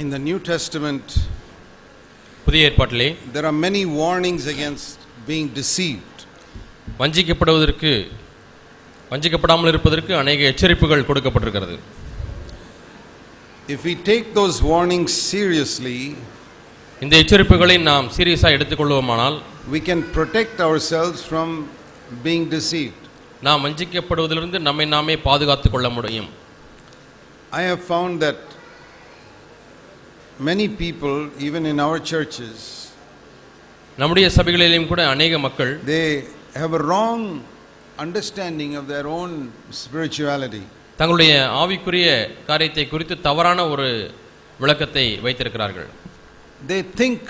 In the New Testament, புதிய ஏற்பாட்டிலே there are many warnings against being deceived. வஞ்சிக்கப்படாமல் இருப்பதற்கு अनेक எச்சரிப்புகள் கொடுக்கப்பட்டிருக்கிறது. If we take those warnings seriously, இந்த எச்சரிப்புகளை நாம் சீரியஸாக எடுத்துக்கொள்வோமானால் we can protect ourselves from being deceived. நாம் வஞ்சிக்கப்படுவதிலிருந்து நம்மை நாமே பாதுகாத்துக் கொள்ள முடியும். I have found that many people, even in our churches, நம்முடைய சபைகளிலும் கூட अनेक மக்கள் they have a wrong understanding of their own spirituality. தங்களுடைய ஆவிக்குரிய காரியத்தை குறித்து தவறான ஒரு விளக்கத்தை வைத்திருக்கிறார்கள். They think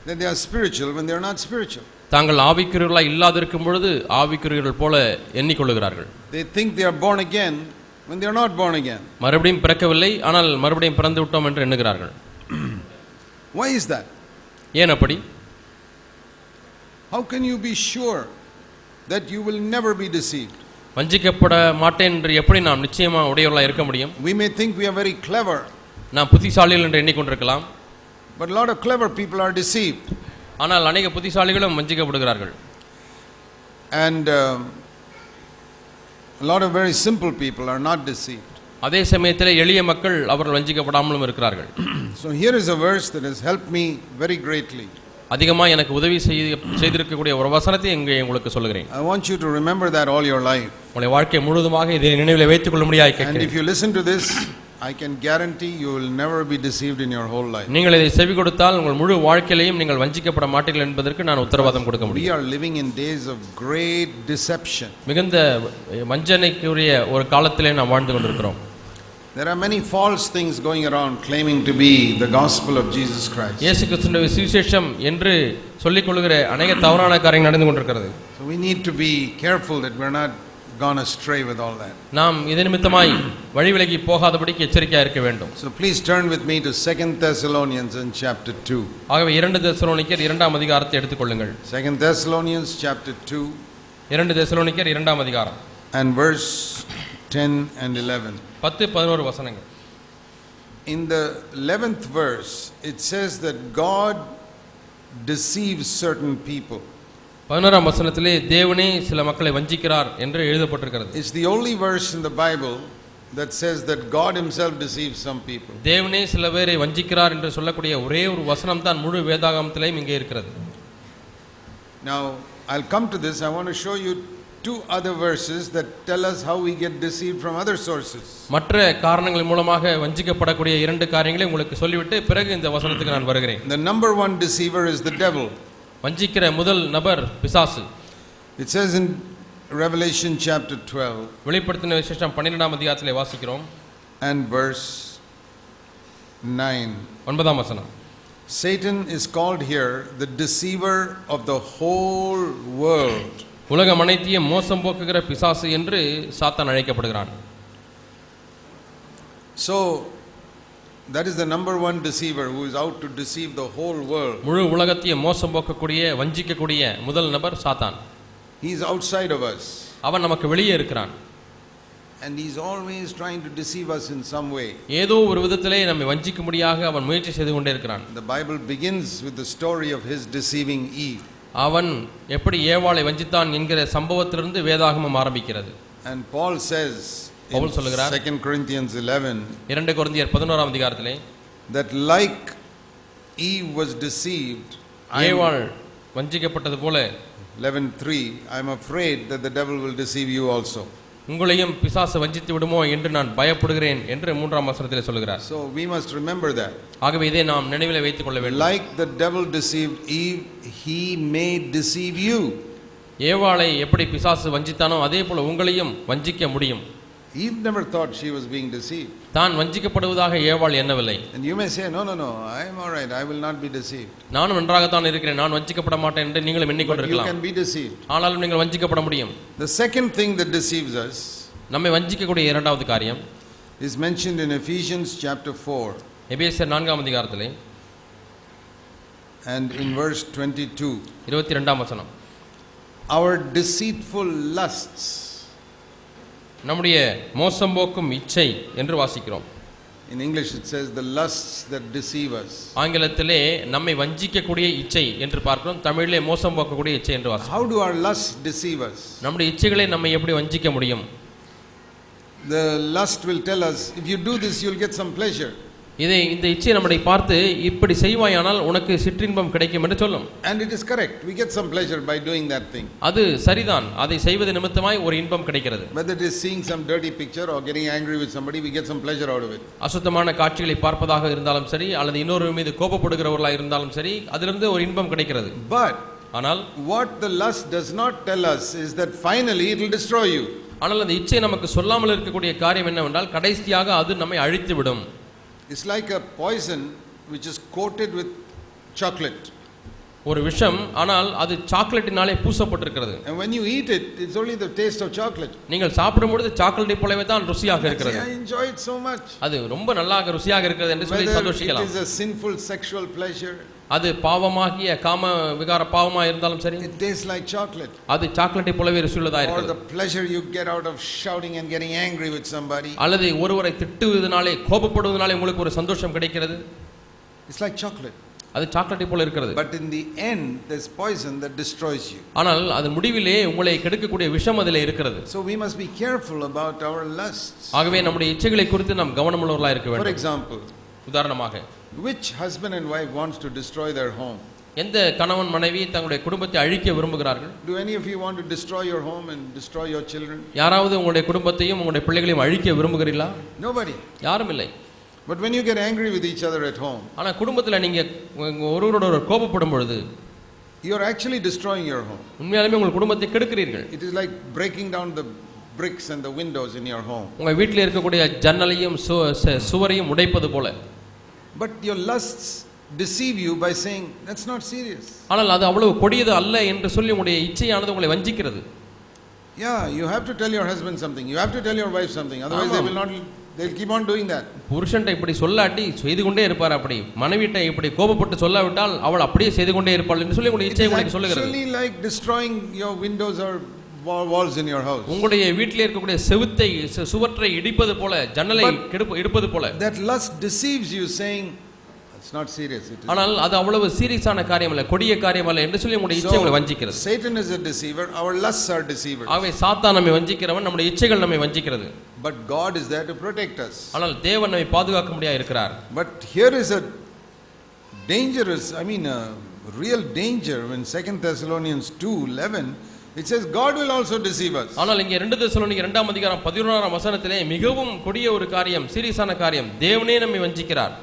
that they are spiritual when they are not spiritual. தாங்கள் ஆவிக்குரியவர்களாக இல்லாதிருக்கும் பொழுது ஆவிக்குரியவர்கள் போல எண்ணிக்கொள்கிறார்கள். They think they are born again when they are not born again. மறுபடியும் பிறக்கவில்லை, ஆனால் மறுபடியும் பிறந்து விட்டோம் என்று எண்ணுகிறார்கள். Why is that? ஏன் அப்படி? How can you be sure that you will never be deceived? வஞ்சிக்கப்பட மாட்டேன் என்று எப்படி நாம் நிச்சயமாக உடையவர்களாக இருக்க முடியும்? We may think we are very clever. நாம் புத்திசாலிகள் என்று எண்ணிக்கொண்டிருக்கலாம். But a lot of clever people are deceived. ஆனால் अनेक புத்திசாலிகளும் வஞ்சிக்கப்படுகிறார்கள். And a lot of very simple people are not deceived. அதே சமயத்தில் எளிய மக்கள் அவர்கள் வஞ்சிக்கப்படாமலும் இருக்கிறார்கள். So here is a verse that has helped me very greatly. அதிகமாக எனக்கு உதவி செய்திருக்கக்கூடிய ஒரு வசனத்தை இங்கே உங்களுக்கு சொல்கிறேன். I want you to remember that all your life. உங்களுடைய வாழ்க்கை முழுவதுமாக இதை நினைவில் வைத்துக் கொள்ள முடியாது கேட்கிறேன். And if you listen to this, I can guarantee you will never be deceived in your whole life. நீங்கள் இதை செவி கொடுத்தால் உங்கள் முழு வாழ்க்கையிலேயும் நீங்கள் வஞ்சிக்கப்பட மாட்டீர்கள் என்பதற்கு நான் உத்தரவாதம் கொடுக்க முடியும். We are living in days of great deception. மிகுந்த வஞ்சனைக்குரிய ஒரு காலத்திலே நாம் வாழ்ந்து கொண்டிருக்கிறோம். There are many false things going around claiming to be the gospel of Jesus Christ. இயேசு கிறிஸ்துவின் சுவிசேஷம் என்று சொல்லிக் கொள்கிற अनेक தவறான காரியங்கள் நடந்து கொண்டிருக்கிறது. So we need to be careful that we are not gone astray with all that. நாம் இதன் நிமித்தமாய் வழி விலகி போகாதபடிக்கு எச்சரிக்கையாக இருக்க வேண்டும். So please turn with me to 2 Thessalonians in chapter 2. ஆகவே 2 தெசலோனிக்கர் 2ஆம் அதிகாரத்தை எடுத்துக்கொள்ளுங்கள். 2 Thessalonians chapter 2 2 தெசலோனிக்கர் 2ஆம் அதிகாரம் and verse 10 and 11. 10-11 வசனங்கள். In the 11th verse it says that God deceives certain people. 11ஆம் வசனத்திலே தேவனே சில மக்களை வஞ்சிக்கிறார் என்று எழுதப்பட்டிருக்கிறது. It's the only verse in the Bible that says that God himself deceives some people. தேவனே சில பேரை வஞ்சிக்கிறார் என்று சொல்லக்கூடிய ஒரே ஒரு வசனம் தான் முழு வேதாகமத்திலேயும் இங்கே இருக்கிறது. Now I'll come to this. I want to show you two other verses that tell us how we get deceived from other sources. மற்ற காரணங்கள் மூலமாக வஞ்சிக்கப்படக்கூடிய இரண்டு காரியங்களை உங்களுக்கு சொல்லிவிட்டு பிறகு இந்த வசனத்துக்கு நான் வருகிறேன். The number one deceiver is the devil. வஞ்சிக்கிற முதல் நபர் பிசாசு. It says in Revelation chapter 12 வெளிப்படுத்தின விசேஷம் 12ஆம் அதிகாரத்திலே வாசிக்கிறோம் and verse 9. 9ஆம் வசனம். Satan is called here the deceiver of the whole world. உலகம் அனைத்தையும் மோசம் போக்குகிற பிசாசு என்று சாத்தான் அழைக்கப்படுகிறான். So that is the number one deceiver who is out to deceive the whole world. முழு உலகத்தையும் மோசம் போக்கக்கூடிய வஞ்சிக்கக்கூடிய முதல் நபர் சாத்தான். He is outside of us. அவன் நமக்கு வெளியே இருக்கிறான். And he is always trying to deceive us in some way. ஏதோ ஒரு விதத்திலே நம்மை வஞ்சிக்கும்படியாக அவன் முயற்சி செய்து கொண்டே இருக்கிறான். The Bible begins with the story of his deceiving Eve. அவன் எப்படி ஏவாளை வஞ்சித்தான் என்கிற சம்பவத்திலிருந்து வேதாகமம் ஆரம்பிக்கிறது. And Paul says in 2 Corinthians 11 2 கொரிந்தியர் 11ஆம் அதிகாரத்திலே that like Eve was deceived, ஏவாள் வஞ்சிக்கப்பட்டது போல 11:3 I am afraid that the devil will deceive you also. உங்களையும் பிசாசு வஞ்சித்து விடுமோ என்று நான் பயப்படுகிறேன் என்று 3ஆம் வசனத்திலே சொல்கிறார். So we must remember that. ஆகவே இதை நாம் நினைவிலே வைத்துக் கொள்ள வேண்டும். Like the devil deceived Eve, he may deceive you. ஏவாளை எப்படி பிசாசு வஞ்சித்தானோ அதே போல உங்களையும் வஞ்சிக்க முடியும். Eve never thought she was being deceived. தான் வஞ்சிக்கப்படுவதாக ஏவாள் எண்ணவில்லை. And you may say no I am all right, I will not be deceived. நானும் நன்றாகத்தான் இருக்கிறேன், நான் வஞ்சிக்கப்பட மாட்டேன் என்று நீங்களும் எண்ணிக்கொண்டிருக்கலாம். You can be deceived. ஆனாலும் நீங்கள் வஞ்சிக்கப்பட முடியும். The second thing that deceives us, நம்மை வஞ்சிக்கக்கூடிய இரண்டாவது காரியம், is mentioned in Ephesians chapter 4. எபேசியர் 4ஆம் அதிகாரத்திலே and in verse 22. 22ஆம் வசனம். Our deceitful lusts. நம்முடைய மோசம் போக்கும் இச்சை என்று வாசிக்கிறோம். In English it says the lusts that deceive us. ஆங்கிலத்திலே நம்மை வஞ்சிக்கக்கூடிய இச்சை என்று பார்க்கிறோம். தமிழிலே மோசம் போக்கக்கூடிய இச்சை என்று வாசிக்கிறோம். How do our lusts deceive us? நம்முடைய இச்சைகளை நம்மை எப்படி வஞ்சிக்க முடியும்? The lust will tell us, if you do this you'll get some pleasure. இந்த இச்சை நம்மை பார்த்து இப்படி செய்வாயானால் உனக்கு சிற்றின்பம் கிடைக்கும் என்று சொல்லும். And it is correct. We get some pleasure by doing that thing. அது சரிதான். அதை செய்வது நிமித்தமாய் ஒரு இன்பம் கிடைக்கிறது. Whether it is seeing some dirty picture or getting angry with somebody, we get some pleasure out of it. அசுத்தமான காட்சிகளை பார்ப்பதாக இருந்தாலும் சரி, அல்லது இன்னொருவர் மீது கோபப்படுகிறவர்களாக இருந்தாலும் சரி, அதிலிருந்து ஒரு இன்பம் கிடைக்கிறது. But ஆனால் what the lust does not tell us is that finally it will destroy you. ஆனால் அந்த இச்சை நமக்கு சொல்லாமல் இருக்கக்கூடிய காரியம் என்னவென்றால் கடைசியாக அது நம்மை அழித்து விடும். It's like a poison which is coated with chocolate. ஒரு விஷம், ஆனால் அது சாக்லேட்டினாலே பூசப்பட்டிருக்கிறது. And when you eat it, it's only the taste of chocolate. நீங்கள் சாப்பிடும் பொழுது சாக்லேட்டை போலவே தான் ருசியாக இருக்கிறது. I enjoy it so much. அது ரொம்ப நல்லாக ருசியாக இருக்கிறது என்று சொல்லி சந்தோஷிக்கலாம். It is a sinful sexual pleasure. அது பாவமாகிய காம விகார பாவமாக இருந்தாலும் சரி, it tastes like chocolate. அது சாக்லேட்டை போலவே ருசியுள்ளதாக இருக்கிறது. Or the pleasure you get out of shouting and getting angry with somebody. அல்லது ஒருவரை திட்டுவதனாலே கோபப்படுவதனாலே உங்களுக்கு ஒரு சந்தோஷம் கிடைக்கிறது. It's like chocolate. அது சாக்லேட்டை போல இருக்கிறது. But in the end there's poison that destroys you. ஆனால் அது முடிவிலே உங்களை கெடுக்கக்கூடிய விஷம் அதிலே இருக்கிறது. So we must be careful about our lusts. ஆகவே நம்முடைய இச்சைகளை குறித்து நாம் கவனமுள்ளவர்களாக இருக்க வேண்டும். For example, உதாரணமாக, which husband and wife wants to destroy their home? எந்த கணவன் மனைவி தங்களுடைய குடும்பத்தை அழிக்க விரும்புகிறார்கள்? Do any of you want to destroy your home and destroy your children? யாராவது உங்களுடைய குடும்பத்தையும் உங்களுடைய பிள்ளைகளையும் அழிக்க விரும்புகிறீர்களா? Nobody. யாரும் இல்லை. But when you get angry with each other at home, ஆனா குடும்பத்துல நீங்க ஒருவரோட கோபப்படும் பொழுது you are actually destroying your home. உண்மையாலுமே உங்கள் குடும்பத்தை கெடுக்கிறீர்கள். It is like breaking down the bricks and the windows in your home. உங்க வீட்டில் இருக்கக்கூடிய ஜன்னலையும் சுவரையும் உடைப்பது போல. But your lusts deceive you by saying that's not serious. ஆனால் அது அவ்வளவு கொடியது அல்ல என்று சொல்லி உங்களுடைய இச்சையானது உங்களை வஞ்சிக்கிறது. Yeah, you have to tell your husband something. You have to tell your wife something. Otherwise they'll keep on doing that. புருஷன்ட்ட இப்படி சொல்லாட்டி செய்து கொண்டே இருப்பார். அப்படி மனைவிட்ட இப்படி கோபப்பட்டு சொல்லாவிட்டால் அவள் அப்படியே செய்து கொண்டே இருப்பாள் என்று சொல்லி உங்களுடைய இச்சை உங்களுக்கு சொல்லுகிறது. It's actually like destroying your windows or walls in your house. உங்களுடைய வீட்டில் இருக்கக்கூடிய செவுத்தை சுவற்றை இடிப்பது போல, ஜன்னலை இடிப்பது போல. That lust deceives you saying it's not serious. ஆனால் அது அவ்வளவு சீரியஸான காரியம் அல்ல, கொடிய காரியம் அல்ல என்று சொல்லி உங்களுடைய இச்சை உங்களை வஞ்சிக்கிறது. Satan is a deceiver, our lusts are deceivers. ஆகவே சாத்தான் நம்மை வஞ்சிக்கிறவன், நம்முடைய இச்சைகள் நம்மை வஞ்சிக்கிறது. But God is there to protect us. ஆனால் தேவன் நம்மை பாதுகாக்க முடியாது இருக்கிறார். But here is a dangerous, a real danger when 2 Thessalonians 2:11 it says God will also deceive us. ஆனால் இங்கே 2 தெசலோனிக்கர் 2ஆம் அதிகாரம் 11ஆம் வசனத்திலே மிகவும் கொடிய ஒரு காரியம், சீரியஸான காரியம், தேவனே நம்மை வஞ்சிக்கிறார்.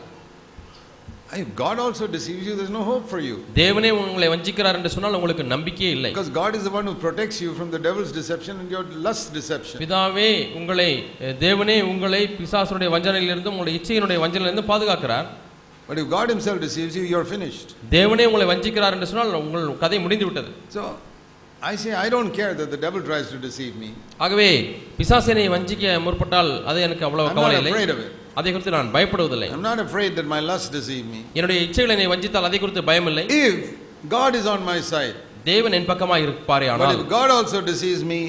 If God also deceives you, there's no hope for you. தேவனே உங்களை வஞ்சிக்கிறார் என்று சொன்னால் உங்களுக்கு நம்பிக்கையே இல்லை. Because God is the one who protects you from the devil's deception and your lust deception. பிதாவே தேவனே உங்களை பிசாசுடைய வஞ்சனையிலிருந்து, உங்களுடைய இச்சையினுடைய வஞ்சனையிலிருந்து பாதுகாக்கிறார். But if God himself deceives you, you are finished. தேவனே உங்களை வஞ்சிக்கிறார் என்று சொன்னால் உங்கள் கதை முடிந்து விட்டது. So I say I don't care that the devil tries to deceive me. ஆகவே பிசாசனை வஞ்சிக்க முற்பட்டால் அது எனக்கு அவ்வளவு கவலை இல்லை. I'm not afraid of it. அதை குறித்து நான் பயப்படுவதில்லை. I'm not afraid that my lust deceive me. என்னுடைய இச்சைகளை என்னை வஞ்சித்தால் அதை குறித்து பயம் இல்லை. If God is on my side, தேவன் என் பக்கமாக இருப்பாரேயானால், but if God also deceives me,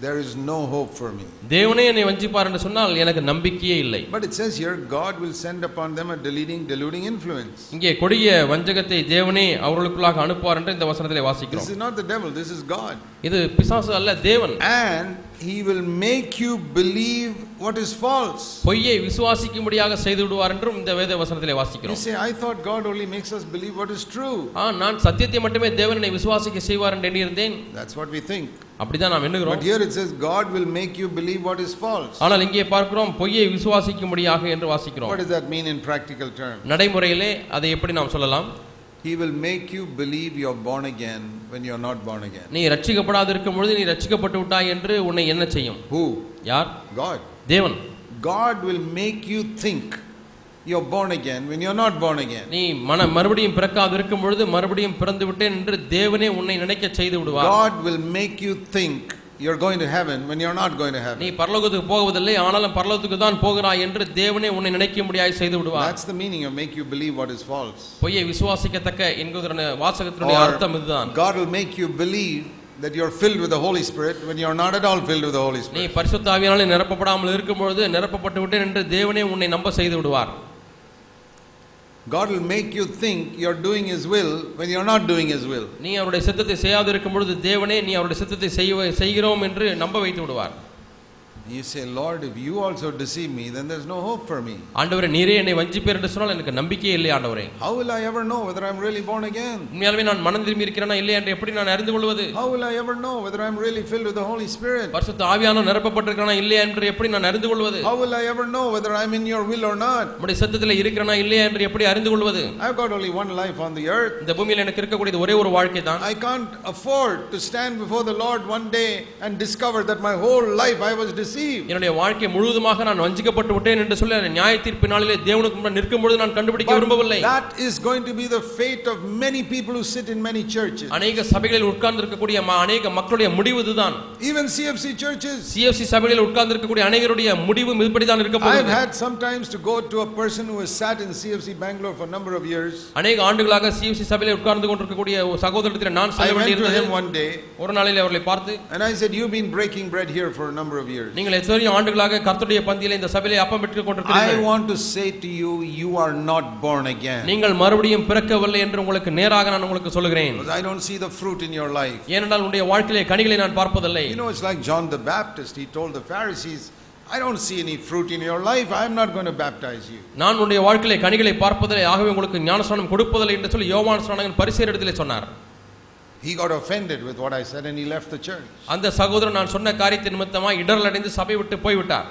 there is no hope for me. தேவனே என்னை வஞ்சிப்பார் என்று சொன்னால் எனக்கு நம்பிக்கையே இல்லை. But it says here God will send upon them a deluding influence. இங்கே கொடிய வஞ்சகத்தை தேவனே அவர்களுக்குள்ளாக அனுப்புவார் என்று இந்த வசனத்திலே வாசிக்கிறோம். This is not the devil, this is God. இது பிசாசு அல்ல, தேவன். And he will make you believe what is false. பொய்யை விசுவாசிக்கும்படியாக செய்து விடுவார் என்றும் இந்த வேத வசனத்திலே வாசிக்கிறோம். You say I thought God only makes us believe what is true. நான் சத்தியத்தை மட்டுமே தேவன் என்னை விசுவாசிக்க செய்வார் என்று எண்ணியிருந்தேன். That's what we think. அப்படிதான் நாம் எண்ணுகிறோம். But here it says God will make you believe what is false. ஆனால் இங்கே பார்க்கிறோம் பொய்யை விசுவாசிக்கும்படியாக என்று வாசிக்கிறோம். What does that mean in practical terms? நடைமுறையிலே அதை எப்படி நாம் சொல்லலாம்? He will make you believe you are born again when you are not born again. நீ ரட்சிக்கப்படாத இருக்கும் பொழுது நீ ரட்சிக்கப்பட்டு விட்டாய் என்று உன்னை என்ன செய்யும்? Who? யார்? God. தேவன். God will make you think you are born again when you are not born again. நீ மறுபடியும் பிறக்காது இருக்கும் பொழுது மறுபடியும் பிறந்து விட்டேன் என்று தேவனே உன்னை நினைக்க செய்து விடுவார். God will make you think you are going to heaven when you are not going to heaven. நீ பரலோகத்துக்கு போவதில்லை, ஆனாலும் பரலோகத்துக்கு தான் போகிறாய் என்று தேவனே உன்னை நினைக்கும்படியாய் செய்து விடுவார். That's the meaning of make you believe what is false. பொய்யை விசுவாசிக்கத்தக்க என்கிற வாசகத்தினுடைய அர்த்தம் இதுதான். God will make you believe that you're filled with the Holy Spirit when you're not at all filled with the Holy நீ Spirit. பரிசுத்த ஆவியானவராலே நிரப்பப்படாமல் இருக்கும்பொழுது நிரப்பப்பட்டு விட்டேன் என்று தேவனே உன்னை நம்ப செய்து விடுவார். God will make you think you're doing His will when you're not doing His will. நீ அவருடைய சித்தத்தை செய்யாது இருக்கும் பொழுது தேவனே நீ அவருடைய சித்தத்தை செய்கிறோம் என்று நம்ப வைத்து விடுவார். You say, Lord, if you also deceive me, then there's no hope for me. ஆண்டவரே நீரே என்னை வஞ்சிப்பீர் என்று சொன்னால் எனக்கு நம்பிக்கையே இல்லை ஆண்டவரே. How will I ever know whether I'm really born again? உண்மையாலுமே நான் மனம் திரும்பி இருக்கிறேனா இல்லை என்று எப்படி நான் அறிந்து கொள்வது? How will I ever know whether I'm really filled with the Holy Spirit? பரிசுத்த ஆவியானவர் நிரப்பப்பட்டிருக்கானா இல்லையா என்று எப்படி நான் அறிந்து கொள்வது? How will I ever know whether I'm in your will or not? உம்முடைய சித்தத்திலே இருக்கிறேனா இல்லையா என்று எப்படி அறிந்து கொள்வது? I've got only one life on the earth. இந்த பூமியில் எனக்கு இருக்கக்கூடியது ஒரே ஒரு வாழ்க்கை தான். I can't afford to stand before the Lord one day and discover that my whole life I was deceived. என்னுடைய வாழ்க்கை முழுவதுமாக நான் வஞ்சிக்கப்பட்டு விட்டேன் என்று சொல்லி நியாய தீர்ப்பு நாளிலே தேவனுக்கு முன்பாக நிற்கும் பொழுது நான் கண்டுபிடிக்க விரும்பவில்லை. That is going to be the fate of many people who sit in many churches. அநேக சபைகளில் உட்கார்ந்து இருக்கக்கூடிய அநேக மக்களுடைய முடிவு இதுதான். Even CFC churches. CFC சபைகளில் உட்கார்ந்து இருக்கக்கூடிய அநேகருடைய முடிவு இப்படிதான் இருக்க போகுது. I've had sometimes to go to a person who has sat in CFC Bangalore for a number of years. அநேக ஆண்டுகளாக CFC சபையிலே உட்கார்ந்து கொண்டிருக்கக்கூடிய சகோதரத்திலே நான் செல்ல வேண்டியிருந்தது. I went to him one day. ஒரு நாளிலே அவர்களை பார்த்து and I said, you've been breaking bread here for a number of years. நீங்கள் எத்தனை ஆண்டுகளாக கர்த்தருடைய பந்தியிலே இந்த சபையிலே அப்பம் பெற்றுக் கொண்டிருக்கிறீர்கள். I want to say to you, you are not born again. நீங்கள் மறுபடியும் பிறக்கவில்லை என்று உங்களுக்கு நேராக நான் உங்களுக்கு சொல்கிறேன். Because I don't see the fruit in your life. ஏனென்றால் உங்களுடைய வாழ்க்கையிலே கனிகளை நான் பார்ப்பதில்லை. You know, it's like John the Baptist. He told the Pharisees, I don't see any fruit in your life. I am not going to baptize you. நான் உங்களுடைய வாழ்க்கையிலே கனிகளை பார்ப்பதில்லை, ஆகவே உங்களுக்கு ஞானஸ்நானம் கொடுப்பதில்லை என்று சொல்லி யோவான் ஸ்நானகன் பரிசேயரிடத்திலே சொன்னார். He got offended with what I said and he left the church. அந்த சகோதரன் நான் சொன்ன காரியத்தின் நிமித்தமாக இடறல் அடைந்து சபை விட்டு போய் விட்டார்.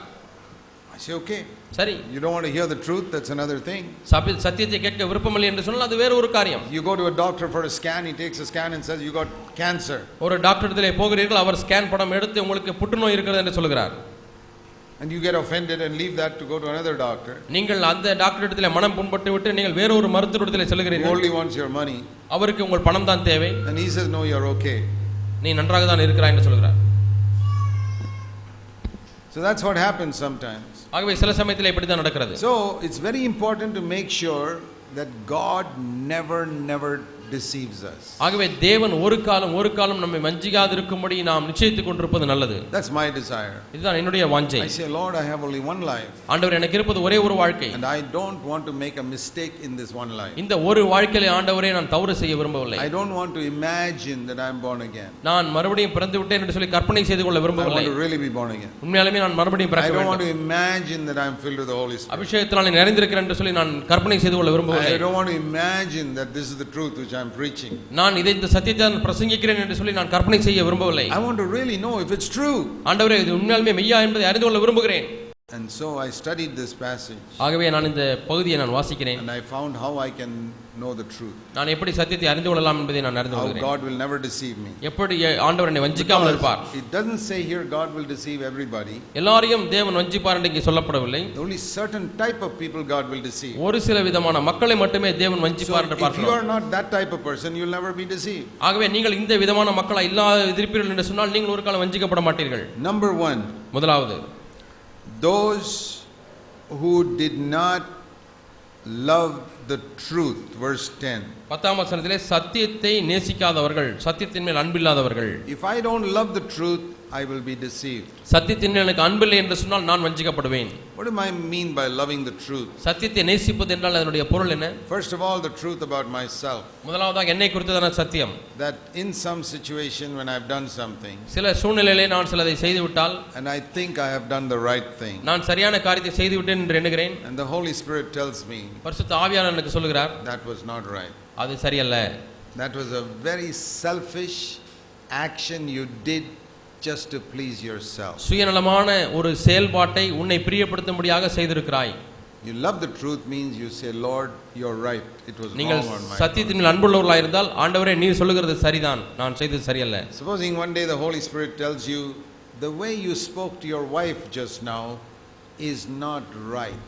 I say, okay. சரி. You don't want to hear the truth, that's another thing. சத்தியத்தை கேட்க விருப்பமில்லை என்று சொன்னால் அது வேற ஒரு காரியம். You go to a doctor for a scan, he takes a scan and says you got cancer. ஒரு டாக்டரிடத்திலே போகிறீர்கள், அவர் ஸ்கேன் படம் எடுத்து உங்களுக்கு புற்றுநோய் இருக்கிறது என்று சொல்கிறார். And you get offended and leave that to go to another doctor. நீங்கள் அந்த டாக்டரிடத்திலே மனம் புண்பட்டு விட்டு நீங்கள் வேற ஒரு மருத்துவரிடத்திலே செல்கிறீர்கள். He only wants your money. அவருக்கு உங்கள் பணம் தான் தேவை. And he says, no, you're okay. நீ நன்றாக தான் இருக்கிறாய் என்று சொல்கிறார். So that's what happens sometimes. ஆகவே சில சமயத்தில் இப்படி தான் நடக்கிறது. So it's very important to make sure that God never deceives us. ஆகவே தேவன் ஒரு காலம் நம்மை வஞ்சிக்காது இருக்கும்படி நாம் நிச்சயித்துக் கொண்டிருப்பது நல்லது. That's my desire. இதுதான் என்னுடைய வாஞ்சை. I say, Lord, I have only one life. ஆண்டவர் எனக்கு இருப்பது ஒரே ஒரு வாழ்க்கை. And I don't want to make a mistake in this one life. இந்த ஒரு வாழ்க்கையிலே ஆண்டவரே நான் தவறு செய்ய விரும்பவில்லை. I don't want to imagine that I'm born again. நான் மறுபடியும் பிறந்து விட்டேன் என்று சொல்லி கற்பனை செய்து கொள்ள I விரும்பவில்லை. want to really be born again. உண்மையாலுமே நான் மறுபடியும் பிறக்க I don't want வேண்டும். to imagine that I'm filled with the Holy Spirit. அபிஷேகத்தினாலே நிறைந்திருக்கிறேன் என்று சொல்லி நான் கற்பனை செய்து கொள்ள விரும்பவில்லை. I don't want to imagine that this is the truth which I'm preaching. நான் இந்த சத்தியத்தை நான் பிரசங்கிக்கிறேன் என்று சொல்லி நான் கற்பனை செய்ய விரும்பவில்லை. I want to really know if it's true. ஆண்டவரே இது உண்மையாலுமே மெய்யா என்பதை அறிந்து கொள்ள விரும்புகிறேன். And so I studied this passage. ஆகவே நான் இந்த பகுதியை நான் வாசிக்கிறேன். And I found how I can know the truth. நான் எப்படி சத்தியத்தை அறிந்து கொள்ளலாம் என்பதை நான் அறிந்து How கொள்கிறேன். God will never deceive me. எப்படி ஆண்டவர் என்னை வஞ்சிக்காமல் இருப்பார். It doesn't say here God will deceive everybody. எல்லாரையும் தேவன் வஞ்சிப்பார் என்று இங்கே சொல்லப்படவில்லை. Only certain type of people God will deceive. ஒரு சில விதமான மக்களை மட்டுமே தேவன் வஞ்சிப்பார் என்று So if you பார்க்கிறோம். are not that type of person, you'll never be deceived. ஆகவே நீங்கள் இந்த விதமான மக்களா இருப்பீர்கள் என்று சொன்னால் நீங்கள் ஒரு காலம் வஞ்சிக்கப்பட மாட்டீர்கள். Number 1. முதலாவது, those who did not love the truth, verse 10. 10ஆம் வசனத்திலே சத்தியத்தை நேசிக்காதவர்கள், சத்தியத்தின் மேல் அன்பில்லாதவர்கள். If I don't love the truth, I will be deceived. சத்தியத்தின் மேல் எனக்கு அன்பில்லை என்று சொன்னால் நான் வஞ்சிக்கப்படுவேன். What do I mean by loving the truth? சத்தியத்தை நேசிப்பது என்றால் அதனுடைய பொருள் என்ன? First of all, the truth about myself. முதலாவதாக என்னை குறித்ததான சத்தியம். That in some situation when I've done something, சில சூழ்நிலையிலே நான் சிலதை செய்து விட்டால், and I think I have done the right thing, நான் சரியான காரியத்தை செய்து விட்டேன் என்று எண்ணுகிறேன். and the Holy Spirit tells me பரிசுத்த ஆவியானவர் எனக்கு சொல்கிறார், that was not right. அது சரியல்ல. That was a very selfish action you did just to please yourself. சுயநலமான ஒரு செயல்பாட்டை உன்னை பிரியப்படுத்தும்படியாக செய்திருக்கிறாய். You love the truth means you say, Lord, you're right. It was நீங்கள் wrong on my part. சத்தியத்தின் மேல் அன்புள்ளவர்களாக இருந்தால், ஆண்டவரே நீர் சொல்லுகிறது சரிதான், நான் செய்தது சரியல்ல. Supposing one day the Holy Spirit tells you, the way you spoke to your wife just now is not right.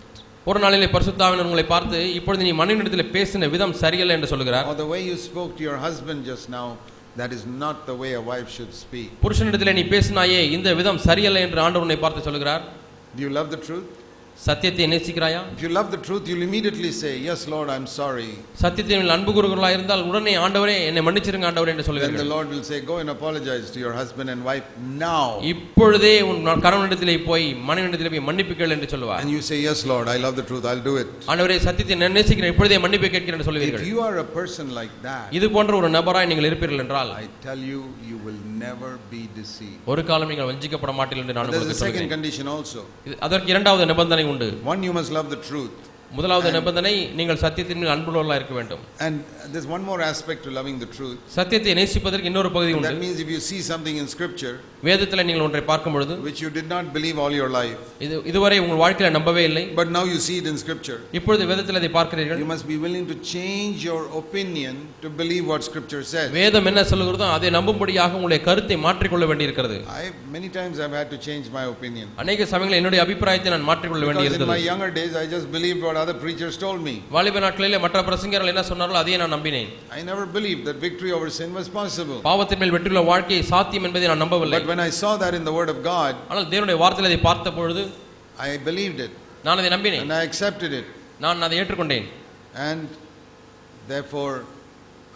ஒரு நாளிலே பரிசுத்த ஆவியானவர் உங்களை பார்த்து, இப்பொழுது நீ மனைவியிடத்தில் பேசின விதம் சரியல்ல என்று சொல்கிறார். Or the way you spoke to your husband just now, that is not the way a wife should speak. புருஷனிடத்தில் நீ பேசினாயே இந்த விதம் சரியல்ல என்று ஆண்டவர் உன்னை பார்த்து சொல்கிறார். Do you love the truth? சத்தியத்தை நேசிக்கிறாயா? If you love the truth, you'll immediately say, yes Lord, I'm sorry. சத்தியத்தில் அன்பு கூறுகிறவர்களாக இருந்தால் உடனே ஆண்டவரே என்னை மன்னிச்சிருங்க ஆண்டவரே என்று Then the சொல்வீர்கள். Lord will say, go and apologize to your husband and wife now. இப்பொழுதே உன் கணவனிடத்திலே போய் மனைவியிடத்திலே போய் மன்னிப்பு கேள் என்று சொல்வார். And you say, yes Lord, I love the truth, I'll do it. ஆண்டவரே சத்தியத்தை நான் நேசிக்கிறேன், இப்பொழுதே மன்னிப்பு கேட்கிறேன் என்று சொல்வீர்கள். If you are a person like that, இது போன்ற ஒரு நபராய் நீங்கள் இருப்பீர்கள் என்றால் I tell you, you will never be deceived. ஒரு காலம் நீங்கள் வஞ்சிக்கப்பட மாட்டீர்கள் என்று நான் There's a உங்களுக்கு second சொல்கிறேன். condition also. அதற்கு இரண்டாவது நிபந்தனை உண்டு. One, you must love the truth. முதலாவது நிபந்தனை நீங்கள் சத்தியத்தின் மேல் அன்புள்ளவர்களாக இருக்க வேண்டும். And there's one more aspect to loving the truth. சத்தியத்தை நேசிப்பதற்கு இன்னொரு பகுதி உண்டு. That means if you see something in scripture வேதத்தில் நீங்கள் ஒன்றை பார்க்கும் பொழுது which you did not believe all your life, இதுவரை உங்கள் வாழ்க்கையில நம்பவே இல்லை, but now you see it in scripture, இப்பொழுது வேதத்தில் அதை பார்க்கிறீர்கள், you must be willing to change your opinion to believe what scripture says. வேதம் என்ன சொல்லுகிறதோ அதை நம்பும்படியாக உங்களுடைய கருத்தை மாற்றிக்கொள்ள வேண்டியிருக்கிறது. Many times I've had to change my opinion. அநேக சமயங்களில் என்னுடைய அபிப்பிராயத்தை நான் மாற்றிக்கொள்ள Because in வேண்டியிருக்கிறது. my younger days I just believed what other preachers told me. வாலிப நாட்களிலே மற்ற பிரசங்கர்கள் என்ன சொன்னார்களோ அதையே நான் நம்பினேன். I never believed that victory over sin was possible. பாவத்தின் மேல் வெற்றியுள்ள வாழ்க்கை சாத்தியம் என்பதை நான் நம்பவில்லை. But when I saw that in the word of God, ஆனால் தேவனுடைய வார்த்தையில் அதை பார்த்த பொழுது I believed it. நான் அதை நம்பினேன். And I accepted it. நான் அதை ஏற்றுக்கொண்டேன். And therefore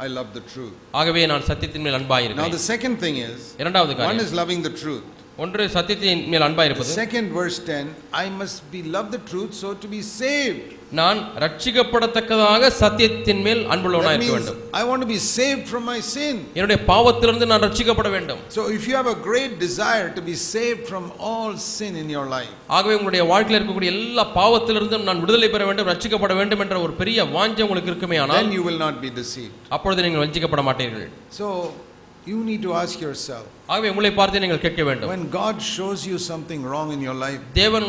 I love the truth. ஆகவே நான் சத்தியத்தின் மேல் அன்பாய் இருக்கிறேன். Now the second thing is, இரண்டாவது one காரியம், is loving the truth. ஒன்று சத்தியத்தின் மேல் அன்பாய் இருப்பது. Second, verse 10, I must be love the truth so to be saved. நான் ரட்சிக்கப்படத்தக்கதாக சத்தியத்தின் மேல் அன்புள்ளவனாய் இருக்க வேண்டும். I want to be saved from my sin. என்னுடைய பாவத்திலிருந்து நான் ரட்சிக்கப்பட வேண்டும். So if you have a great desire to be saved from all sin in your life, ஆகவே உங்களுடைய வாழ்க்கையில் இருக்கக்கூடிய எல்லா பாவத்திலிருந்தும் நான் விடுதலை பெற வேண்டும், ரட்சிக்கப்பட வேண்டும் என்ற ஒரு பெரிய வாஞ்சை உங்களுக்கு இருக்குமேயானால், then you will not be deceived. அப்பொழுது நீங்கள் வஞ்சிக்கப்பட மாட்டீர்கள். So you need to ask yourself, ஆகவே உங்களை பார்த்து நீங்கள் கேட்க வேண்டும், when God shows you something wrong in your life, தேவன்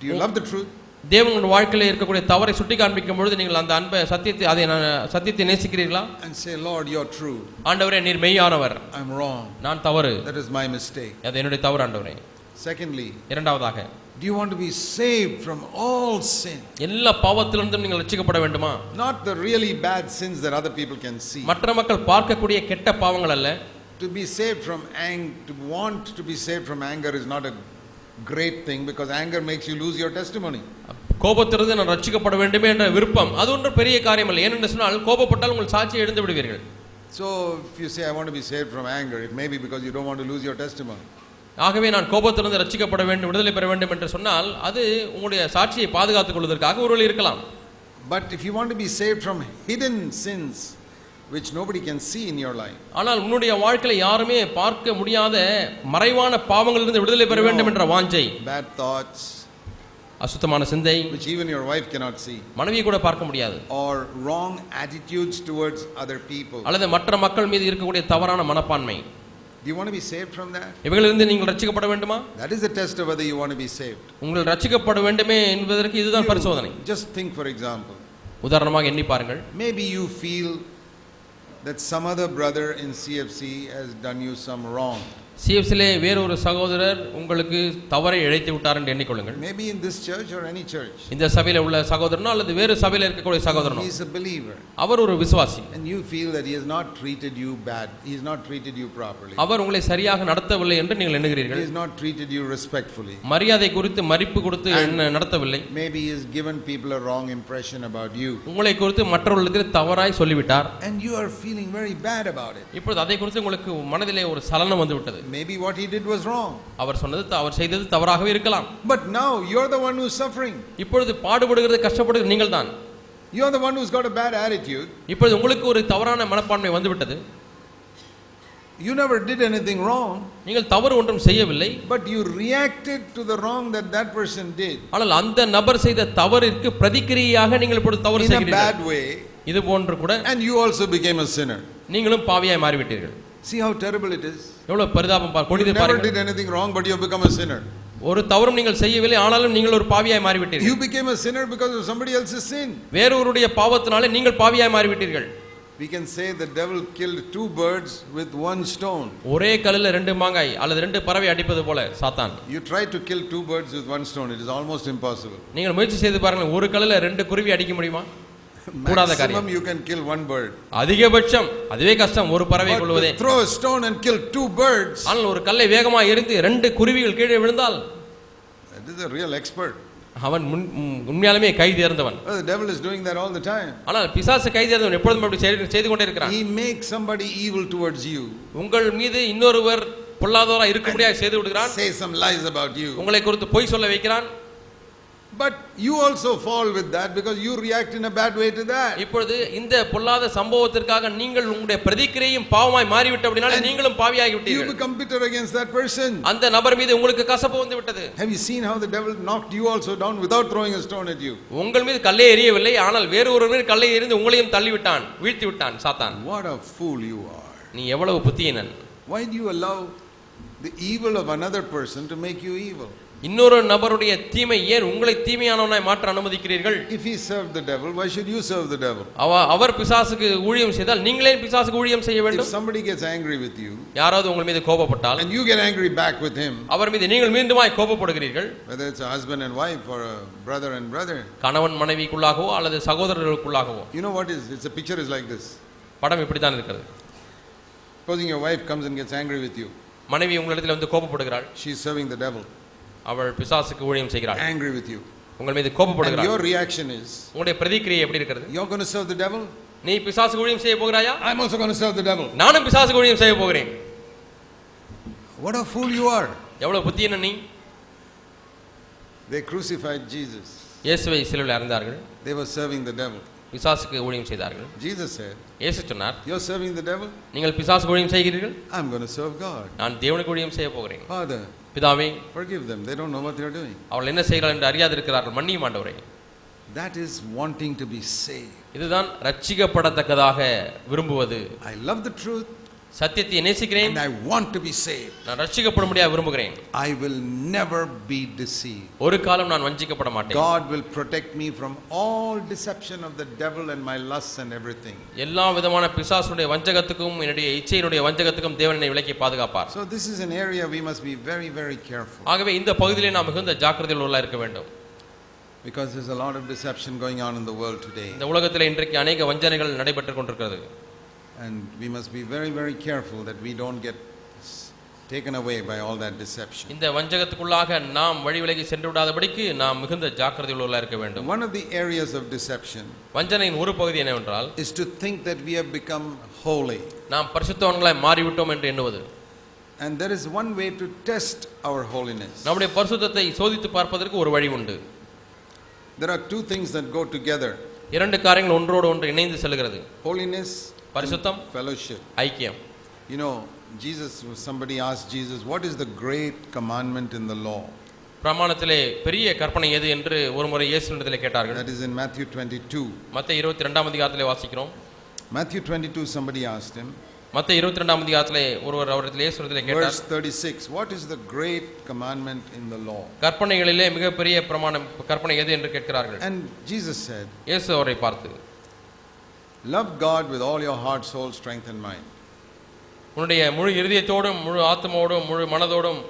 do you love the truth? தேவனுடைய வாழ்க்கையில் இருக்கக்கூடிய தவறை சுட்டி காண்பிக்கும் பொழுது நீங்கள் அந்த அன்பை சத்தியத்தை நேசிக்கிறீர்களா? And say, Lord, you're true. ஆண்டவரே நீர் மெய்யானவர், I'm wrong. நான் தவறு, That is my mistake. அது என்னுடைய தவறு ஆண்டவரே. Secondly, இரண்டாவதாக, do you want to be saved from all sin? எல்லா பாவத்திலிருந்தும் நீங்கள் ரட்சிக்கப்பட வேண்டுமா? Not the really bad sins that other people can see. மற்ற மக்கள் பார்க்கக்கூடிய கெட்ட பாவங்கள் அல்ல. To be saved from anger, to want to be saved from anger is not a great thing, because anger makes you lose your testimony. கோபத்திலிருந்து நான் ரட்சிக்கப்பட வேண்டுமே என்ற விருப்பம் அது ஒன்று பெரிய காரியம் அல்ல. ஏனென்று சொன்னால் கோபப்பட்டால் உங்கள் சாட்சியை இழந்து விடுவீர்கள். So if you say I want to be saved from anger, it may be because you don't want to lose your testimony. ஆகவே நான் கோபத்திலிருந்து ரட்சிக்கப்பட வேண்டும், விடுதலை பெற வேண்டும் என்று சொன்னால் அது உங்களுடைய சாட்சியை பாதுகாத்துக் கொள்வதற்காக ஒருவேளை இருக்கலாம். But if you want to be saved from hidden sins which nobody can see in your life, ஆனால் உன்னுடைய வாழ்க்கையில யாருமே பார்க்க முடியாத மறைவான பாவங்களிலிருந்து விடுதலை பெற வேண்டும் என்ற வாஞ்சை, bad thoughts, அசுத்தமான சிந்தை, which even your wife cannot see, மனைவி கூட பார்க்க முடியாது, or wrong attitudes towards other people, அல்லது மற்ற மக்கள் மீது இருக்கக்கூடிய தவறான மனப்பான்மை, do you want to be saved from that? இவைகளிலிருந்து நீங்கள் ரட்சிக்கப்பட வேண்டுமா? That is the test of whether you want to be saved. உங்கள் ரட்சிக்கப்பட வேண்டுமே என்பதற்கு இதுதான் பரிசோதனை. Just think, for example, உதாரணமாக எண்ணி பாருங்கள், maybe you feel that some other brother in CFC has done you some wrong. சிஎஃப்சிலே வேறொரு சகோதரர் உங்களுக்கு தவறை இழைத்து விட்டார் என்று எண்ணிக்கொள்ளுங்கள். Maybe in this church or any church. இந்த சபையில உள்ள சகோதரனோ அல்லது வேறு சபையில இருக்கக்கூடிய சகோதரனோ, He is a believer. அவர் ஒரு விசுவாசி. And you feel that he has not treated you bad. He has not treated you properly. அவர் உங்களை சரியாக நடத்தவில்லை என்று நீங்கள் எண்ணுகிறீர்கள். He has not treated you respectfully. மரியாதை குறித்து மதிப்பு கொடுத்து நடத்தவில்லை. Maybe he has given people a wrong impression about you. உங்களை குறித்து மற்றவர்களுக்கு தவறாய் சொல்லிவிட்டார். And you are feeling very bad about it. இப்பொழுது அதை குறித்து உங்களுக்கு மனதிலே ஒரு சலனம் வந்து விட்டது. Maybe what he did was wrong. அவர் செய்தது தவறாகவே இருக்கலாம். But now you're the one who's suffering. இப்பொழுது பாடுபடுகிறது, கஷ்டப்படுகிறது நீங்கள்தான். You're the one who's got a bad attitude. இப்பொழுது உங்களுக்கு ஒரு தவறான மனப்பான்மை வந்து விட்டது. You never did anything wrong. நீங்கள் தவறு ஒன்றும் செய்யவில்லை. But you reacted to the wrong that person did. ஆனால் அந்த நபர் செய்த தவறிற்கு பிரதிக்கிரியாக நீங்கள் இப்பொழுது தவறு செய்கிறீர்கள். In a bad way. இது போன்று கூட. And you also became a sinner. நீங்களும் பாவியாய் மாறிவிட்டீர்கள். See how terrible it is. எவ்வளவு பரிதாபம் கொடிது பாருங்கள். You never did anything wrong, but you have become a sinner. ஒரு தவறும் நீங்கள் செய்யவில்லை, ஆனாலும் நீங்கள் ஒரு பாவியாய் மாறிவிட்டீர்கள். You became a sinner because of somebody else's sin. வேறொருடைய பாவத்தினாலே நீங்கள் பாவியாய் மாறிவிட்டீர்கள். We can say the devil killed 2 birds with 1 stone. ஒரே கல்லில் 2 மாங்காய் அல்லது 2 பறவை அடிப்பது போல சாத்தான். You try to kill 2 birds with 1 stone, it is almost impossible. நீங்கள் முயற்சி செய்து பாருங்கள், ஒரு கல்லில் 2 குருவி அடிக்க முடியுமா? கூடாத காரியம். Maximum you can kill 1 bird. அதிகபட்சம் அதுவே கஷ்டம், ஒரு பறவை கொள்வதே. Throw a stone and kill 2 birds. ஆனால் ஒரு கல்லை வேகமாக எறிந்து 2 குருவிகள் கீழே விழுந்தால், That is a real expert. அவன் உண்மையாலுமே கை தேர்ந்தவன். Well, the devil is doing that all the time. ஆனால் பிசாசு கை தேர்ந்தவன் எப்பொழுதும் அப்படி செய்து கொண்டே இருக்கிறான். He makes somebody evil towards you. உங்கள் மீது இன்னொருவர் பொல்லாதவராய் இருக்கும்படியாக செய்து விடுகிறான். Say some lies about you. உங்களை குறித்து பொய் சொல்ல வைக்கிறான். But you also fall with that because you react in a bad way to that. இப்பொழுது இந்த பொல்லாத சம்பவத்திற்காக நீங்கள் உங்களுடைய பிரதிக்கிரியையும் பாவமாய் மாறிவிட்டபடினால நீங்களும் பாவியாகி விட்டீர்கள். You become bitter against that person. அந்த நபர் மீது உங்களுக்கு கசப்பு வந்து விட்டது. Have you seen how the devil knocked you also down without throwing a stone at you? உங்கள் மீது கல்லை எறியவில்லை, ஆனால் வேறு ஒருவர் மீது கல்லை எறிந்து உங்களையும் தள்ளி விட்டான், வீழ்த்தி விட்டான் சாத்தான். What a fool you are. நீ எவ்வளவு புத்தியீனன். Why do you allow the evil of another person to make you evil? இன்னொரு நபருடைய தீமை ஏன் உங்களை தீமையானவனாய் மாற்ற அனுமதிக்கிறீர்கள்? If he served the devil, why should you serve the devil? அவர் பிசாசுக்கு ஊழியம் செய்தால் நீங்களே பிசாசுக்கு ஊழியம் செய்ய வேண்டும். If somebody gets angry with you, யாராவது உங்கள் மீது கோபப்பட்டால், and you get angry back with him, அவர் மீது நீங்கள் மீண்டுமாய் கோபப்படுகிறீர்கள், whether it's a husband and wife or a brother and brother, கணவன் மனைவிக்குள்ளாகவோ அல்லது சகோதரர்களுக்குள்ளாகவோ, you know what is? It's a picture is like this. படம் இப்படி தான் இருக்கிறது. Supposing your wife comes and gets angry with you. மனைவி உங்களிடத்தில் வந்து கோபப்படுகிறாள். She is serving the devil. அவள் பிசாசுக்கு ஊழியம் செய்கிறாள். Angry with you. உங்கள் மீது கோபப்படுகிறாள். And your reaction is, உங்களுடைய பிரதிக்கிரியை எப்படி இருக்கிறது? You're going to serve the devil? நீ பிசாசுக்கு ஊழியம் செய்ய போகிறாயா? I'm also going to serve the devil. நானும் பிசாசுக்கு ஊழியம் செய்ய போகிறேன். What a fool you are. எவ்வளவு புத்தியீனன் நீ. They crucified Jesus. இயேசுவை சிலுவையில் அறைந்தார்கள். They were serving the devil. பிசாசுக்கு ஊழியம் செய்தார்கள். Jesus said, இயேசு சொன்னார், You're serving the devil? நீங்கள் பிசாசுக்கு ஊழியம் செய்கிறீர்கள்? I'm going to serve God. நான் தேவனுக்கு ஊழியம் செய்ய போகிறேன். Father, பிதாவே, forgive them. They don't know what they're doing. அவர்கள் என்ன செய்கிறார்கள் என்று அறியாது இருக்கிறார்கள். மன்னியும் ஆண்டவரே. That is wanting to be saved. இதுதான் ரட்சிக்கப்படத்தக்கதாக விரும்புவது. I love the truth. சத்தியத்தை நேசிக்கிறேன். And I want to be saved. நான் ரட்சிக்கப்படும்படியாக விரும்புகிறேன். I will never be deceived. ஒரு காலம் நான் வஞ்சிக்கப்பட மாட்டேன். God will protect me from all deception of the devil and my lusts and everything. எல்லா விதமான பிசாசுடைய வஞ்சகத்துக்கும் என்னுடைய இச்சையினுடைய வஞ்சகத்துக்கும் தேவன் என்னை விலக்கி பாதுகாப்பார். So this is an area we must be very, very careful. ஆகவே இந்த பகுதியிலே நாம் மிகுந்த ஜாக்கிரதையுள்ள இருக்க வேண்டும். Because there's a lot of deception going on in the world today. இந்த உலகத்திலே இன்றைக்கு अनेक வஞ்சனைகள் நடைபெற்றுக் கொண்டிருக்கிறது. And we must be very, very careful that we don't get taken away by all that deception. இந்த வஞ்சகத்துக்குள்ளாக நாம் வழி விலகி சென்று விடாதபடிக்கு நாம் மிகுந்த ஜாக்கிரதையுள்ள இருக்க வேண்டும். One of the areas of deception வஞ்சனையின் ஒரு பகுதி என்னவென்றால், is to think that we have become holy. நாம் பரிசுத்தவான்களாய் மாறிவிட்டோம் என்று எண்ணுவது. And there is one way to test our holiness. நம்முடைய பரிசுத்தத்தை சோதித்து பார்ப்பதற்கு ஒரு வழி உண்டு. There are two things that go together. இரண்டு காரியங்கள் ஒன்றோடு ஒன்று இணைந்து செல்கிறது. Holiness, பரிசுத்தம், fellowship. ஐக்கியம். You know, somebody asked Jesus, what is the great commandment in the law? பிரமாணத்திலே பெரிய கற்பனை எது என்று ஒருமுறை இயேசுவிடத்திலே கேட்டார்கள். That is in Matthew 22. மத்தேயு 22ஆம் அதிகாரத்திலே வாசிக்கிறோம். Matthew 22, somebody asked him. மத்தேயு 22ஆம் அதிகாரத்திலே ஒருவர் அவரிடத்திலே இயேசுவிடத்திலே கேட்டார். Verse 36, what is the great commandment in the law? கற்பனைகளிலே மிகப்பெரிய கற்பனை எது என்று கேட்கிறார்கள். And Jesus said, இயேசு அவரை பார்த்து, love God with all your heart, soul, strength and mind. உன்னுடைய முழு இருதயத்தோடும் முழு ஆத்மாவோடும் முழு மனதோடும்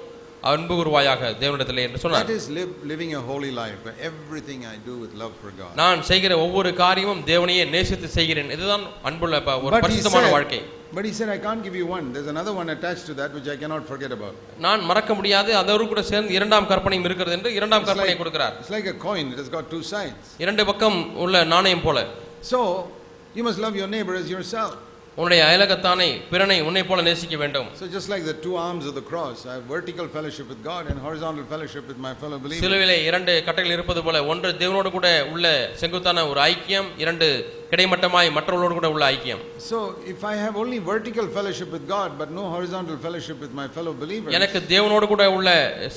அன்பு கூர்வாயாக தேவனிடத்திலே என்று சொன்னார். That is living a holy life, where everything I do with love for God. நான் செய்கிற ஒவ்வொரு காரியமும் தேவனையே நேசித்து செய்கிறேன். இதுதான் அன்புள்ள ஒரு பரிசுத்தமான வாழ்க்கை. But he said, I can't give you one. There's another one attached to that which I cannot forget about. நான் மறக்க முடியாது, அதோடு கூட சேர்ந்து இரண்டாம் கற்பனையும் இருக்கிறது என்று இரண்டாம் கற்பனையை கொடுக்கிறார். It's like a coin, it has got two sides. இரண்டு பக்கம் உள்ள நாணயம் போல. So you must love your neighbor as yourself. உன்னுடைய அயலகத்தானை பிறனை உன்னை போல நேசிக்க வேண்டும். So just like the two arms of the cross, I have vertical fellowship with God and horizontal fellowship with my fellow believers. சிலுவையிலே இரண்டு கட்டைகள் இருப்பது போல ஒன்று தேவனோடு கூட உள்ள செங்குத்தான ஒரு ஐக்கியம், இரண்டு கிடைமட்டமாய் மற்றவர்களோடு கூட உள்ள ஐக்கியம். So if I have only vertical fellowship with God but no horizontal fellowship with my fellow believers, எனக்கு தேவனோடு கூட உள்ள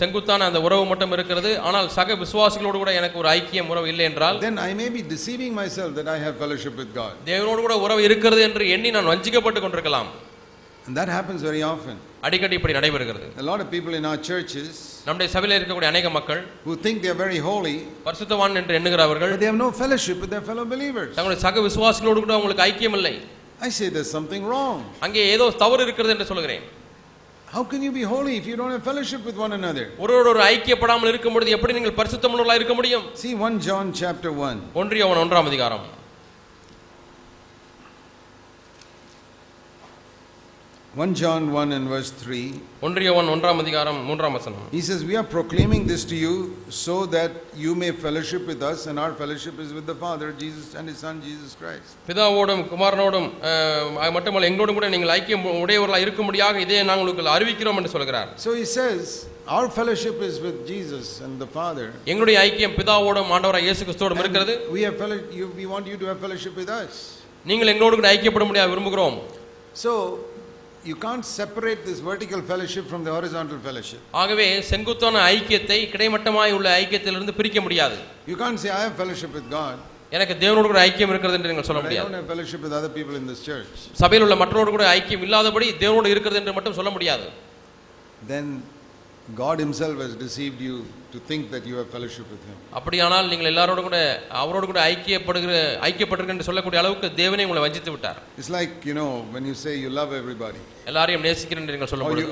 செங்குத்தான அந்த உறவு மட்டும் இருக்கிறது, ஆனால் சக விசுவாசிகளோடு கூட எனக்கு ஒரு ஐக்கியம் உறவு இல்லை என்றால், then I may be deceiving myself that I have fellowship with God. தேவனோடு கூட உறவு இருக்கிறது என்று எண்ணி நான் வஞ்சிக்கப்பட்டு கொண்டிருக்கலாம். And that happens very often. அடிக்கடி இப்படி நடைபெறுகிறது. A lot of people in our churches, நம்முடைய சபையில் இருக்கக்கூடிய अनेक மக்கள், who think they are very holy, பரிசுத்தவான் என்று எண்ணுகிறார்கள், but they have no fellowship with their fellow believers. தங்களுடைய சக விசுவாசிகளோடு கூட அவங்களுக்கு ஐக்கியம் இல்லை. I say there's something wrong. அங்கே ஏதோ தவறு இருக்கிறது என்று சொல்கிறேன். How can you be holy if you don't have fellowship with one another? ஒருவரோடு ஐக்கியப்படாமல் இருக்கும் பொழுது எப்படி நீங்கள் பரிசுத்தமுள்ளவர்களாக இருக்க முடியும்? See 1 John chapter 1. 1 யோவான் 1ஆம் அதிகாரம். 1 John 1 and verse 3. 1 யோவான் 1ஆம் அதிகாரம் 3ஆம் வசனம். He says, we are proclaiming this to you so that you may fellowship with us, and our fellowship is with the Father, Jesus and His Son, Jesus Christ. பிதாவோடும் குமாரனோடும் மட்டுமல்ல எங்களோடும் கூட நீங்கள் ஐக்கியம் உடையவர்களாக இருக்கும்படியாக இதை நாங்கள் உங்களுக்கு அறிவிக்கிறோம் என்று சொல்கிறார். So he says, our fellowship is with Jesus and the Father. எங்களுடைய ஐக்கியம் பிதாவோடும் ஆண்டவராகிய இயேசு கிறிஸ்துவோடும் இருக்கிறது. We want you to have fellowship with us. நீங்கள் எங்களோடு கூட ஐக்கியப்படும்படியாக விரும்புகிறோம். So you can't separate this vertical fellowship from the horizontal fellowship. ஆகவே செங்குத்தான ஐக்கியத்தை கிடைமட்டமாய் உள்ள ஐக்கியத்திலிருந்து பிரிக்க முடியாது. You can't say I have fellowship with God. எனக்கு தேவனோடு கூட ஐக்கியம் இருக்கிறது என்று நீங்கள் சொல்ல முடியாது. I don't have fellowship with other people in this church. சபையில் உள்ள மற்றவரோடு கூட ஐக்கியம் இல்லாதபடி தேவனோடு இருக்கிறது என்று மட்டும் சொல்ல முடியாது. Then God himself has deceived you to think that you have fellowship with him. அப்படியானால் நீங்கள் எல்லாரோடு கூட அவரோடு கூட ஐக்கியப்படுகிறீர்கள் என்று சொல்லக்கூடிய அளவுக்கு தேவனே உங்களை வஞ்சித்து விட்டார். It's like, when you say you love everybody. எல்லாரையும் நேசிக்கிறேன் என்று நீங்கள் சொல்லும்போது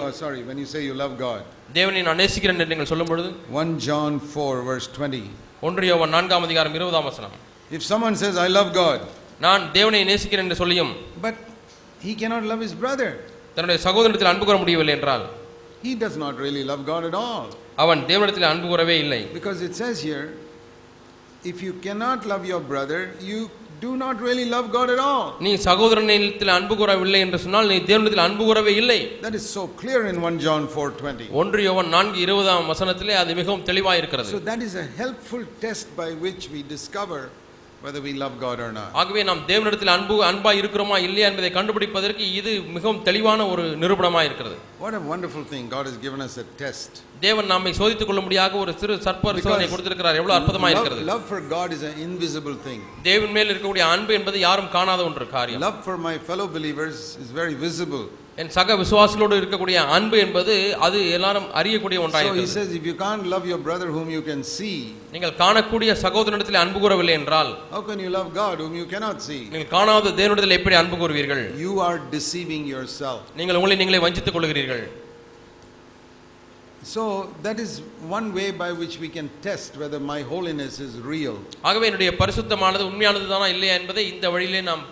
when you say you love God. தேவனை நான் நேசிக்கிறேன் என்று நீங்கள் சொல்லும்போது 1 John 4 verse 20. 1 யோவான் 4ஆம் அதிகாரம் 20ஆம் வசனம். If someone says I love God, நான் தேவனை நேசிக்கிறேன் என்று சொல்லியும் but he cannot love his brother, தன்னுடைய சகோதரனிடத்தில் அன்பு கூற முடியவில்லை என்றால் he does not really love God at all. அவன் தேவனிடத்தில் அன்பு கூறவே இல்லை. Because it says here, if you cannot love your brother, you do not really love God at all. நீ சகோதரனிடத்தில் அன்பு கூறவில்லை என்று சொன்னால் நீ தேவனிடத்தில் அன்பு கூறவே இல்லை. That is so clear in 1 John 4:20. 1 யோவான் 4:20ஆம் வசனத்திலே அது மிகவும் தெளிவாக இருக்கிறது. So that is a helpful test by which we discover whether we love God or not. ஆகவே நாம் தேவனிடத்தில் அன்பாய் இருக்கிறோமா இல்லையா என்பதை கண்டுபிடிப்பதற்கு இது மிகவும் தெளிவான ஒரு நிரூபணமாக இருக்கிறது. What a wonderful thing. God has given us a test. தேவன் நம்மை சோதித்துக் கொள்ளும்படியாக ஒரு சிறு சற்பரிசோதனை கொடுத்திருக்கிறார். எவ்வளவு அற்புதமாக இருக்கிறது. Love for God is an invisible thing. தேவன் மேல் இருக்கக்கூடிய அன்பு என்பது யாரும் காணாத ஒன்று காரியம். Love for my fellow believers is very visible. என் சக விசுவாசிகளோடு இருக்கக்கூடிய அன்பு என்பது அது எல்லாரும் அறியக்கூடிய ஒன்றாக இருக்கிறது. So he says, if you can't love your brother whom you can see, நீங்கள் காணக்கூடிய சகோதரனிடத்தில் அன்பு கூறவில்லை என்றால் how can you love God whom you cannot see? நீங்கள் காணாத தேவனிடத்தில் எப்படி அன்பு கூறுவீர்கள்? You are deceiving yourself. நீங்கள் உங்களை நீங்களே வஞ்சித்துக் கொள்கிறீர்கள். So that is one way by which we can test whether my holiness is real. ஆகவே என்னுடைய பரிசுத்தமானது உண்மையானதுதானா இல்லையா என்பதை இந்த வழியிலே நாம்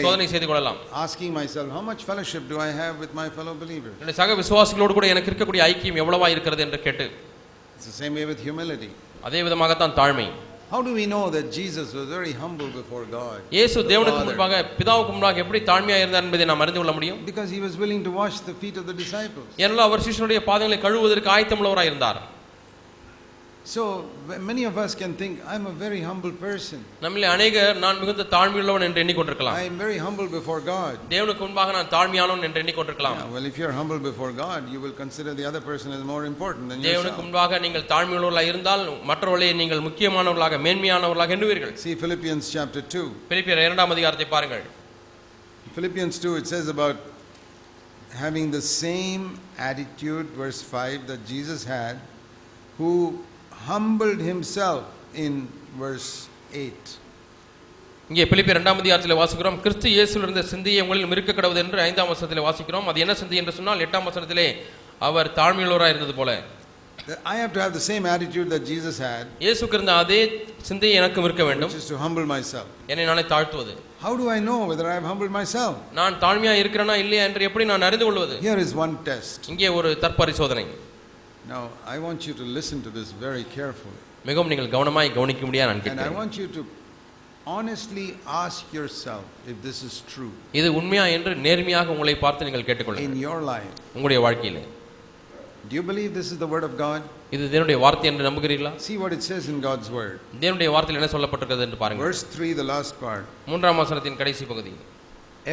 சோதனை செய்து கொள்ளலாம். Asking myself, how much fellowship do I have with my fellow believers? என்னுடைய சக விசுவாசிகளோடு கூட எனக்கு இருக்கக்கூடிய ஐக்கியம் எவ்வளவா இருக்கிறது என்று கேட்டு. It's the same way with humility. அதே விதமாக தான் தாழ்மை. How do we know that Jesus was very humble before God? இயேசு தேவனுக்கு முன்பாக பிதாவுக்கு முன்பாக எப்படி தாழ்மையாக இருந்தார் என்பதை நாம் அறிந்து கொள்ள முடியும். Because he was willing to wash the feet of the disciples. ஏனென்றால் அவர் சீஷனுடைய பாதங்களை கழுவுவதற்கு ஆயத்தமுள்ளவராய் இருந்தார். So many of us can think I am a very humble person. நம்மிலே अनेகர் நான் மிகுந்த தாழ்மையுள்ளவன் என்று எண்ணிக்கொண்டிருக்கலாம். I am very humble before God. தேவனுக்கு முன்பாக நான் தாழ்மையானவன் என்று எண்ணிக்கொண்டிருக்கலாம். Well, if you are humble before God, you will consider the other person as more important than yourself. தேவனுக்கு முன்பாக நீங்கள் தாழ்மையுள்ளவர்களாக இருந்தால் மற்றவர்களை நீங்கள் முக்கியமானவர்களாக மேன்மையானவர்களாக எண்ணுவீர்கள். See Philippians chapter 2. பிலிப்பியர் 2ஆம் அதிகாரத்தை பாருங்கள். Philippians 2, it says about having the same attitude, verse 5, that Jesus had, who humbled himself in verse 8. இங்கே பிலிப்பியர் 2ஆம் அதிகாரத்தில் வாசிக்கிறோம், கிறிஸ்து இயேசுவில் இருந்த சிந்தையை உங்களில் இருக்க கடவுது என்று 5ஆம் வசனத்தில் வாசிக்கிறோம். அது என்ன சிந்தை என்று சொன்னால் 8ஆம் வசனத்திலே அவர் தாழ்மையுள்ளவராய் இருந்தது போல. I have to have the same attitude that Jesus had. இயேசுக்கு இருந்த அதே சிந்தை எனக்கும் இருக்க வேண்டும். Which is to humble myself. என்னை நானே தாழ்த்துவது. How do I know whether I have humbled myself? நான் தாழ்மையா இருக்கிறேனா இல்லையா என்று எப்படி நான் அறிந்து கொள்வது? Here is one test. இங்கே ஒரு தற்பரிசோதனை. Now I want you to listen to this very carefully. மிகவும் நீங்கள் கவனமாய் கவனிக்கும்படியா நான் கேட்கிறேன். And I want you to honestly ask yourself if this is true. இது உண்மையா என்று நேர்மையாக உங்களை பார்த்து நீங்கள் கேட்டுக்கொள்ளுங்கள். In your life. உங்களுடைய வாழ்க்கையிலே. Do you believe this is the word of God? இது தேவனுடைய வார்த்தை என்று நம்புகிறீர்களா? See what it says in God's word. தேவனுடைய வார்த்தையில் என்ன சொல்லப்பட்டிருக்கிறது என்று பாருங்கள். Verse 3, the last part. 3ஆம் வசனத்தின் கடைசி பகுதி.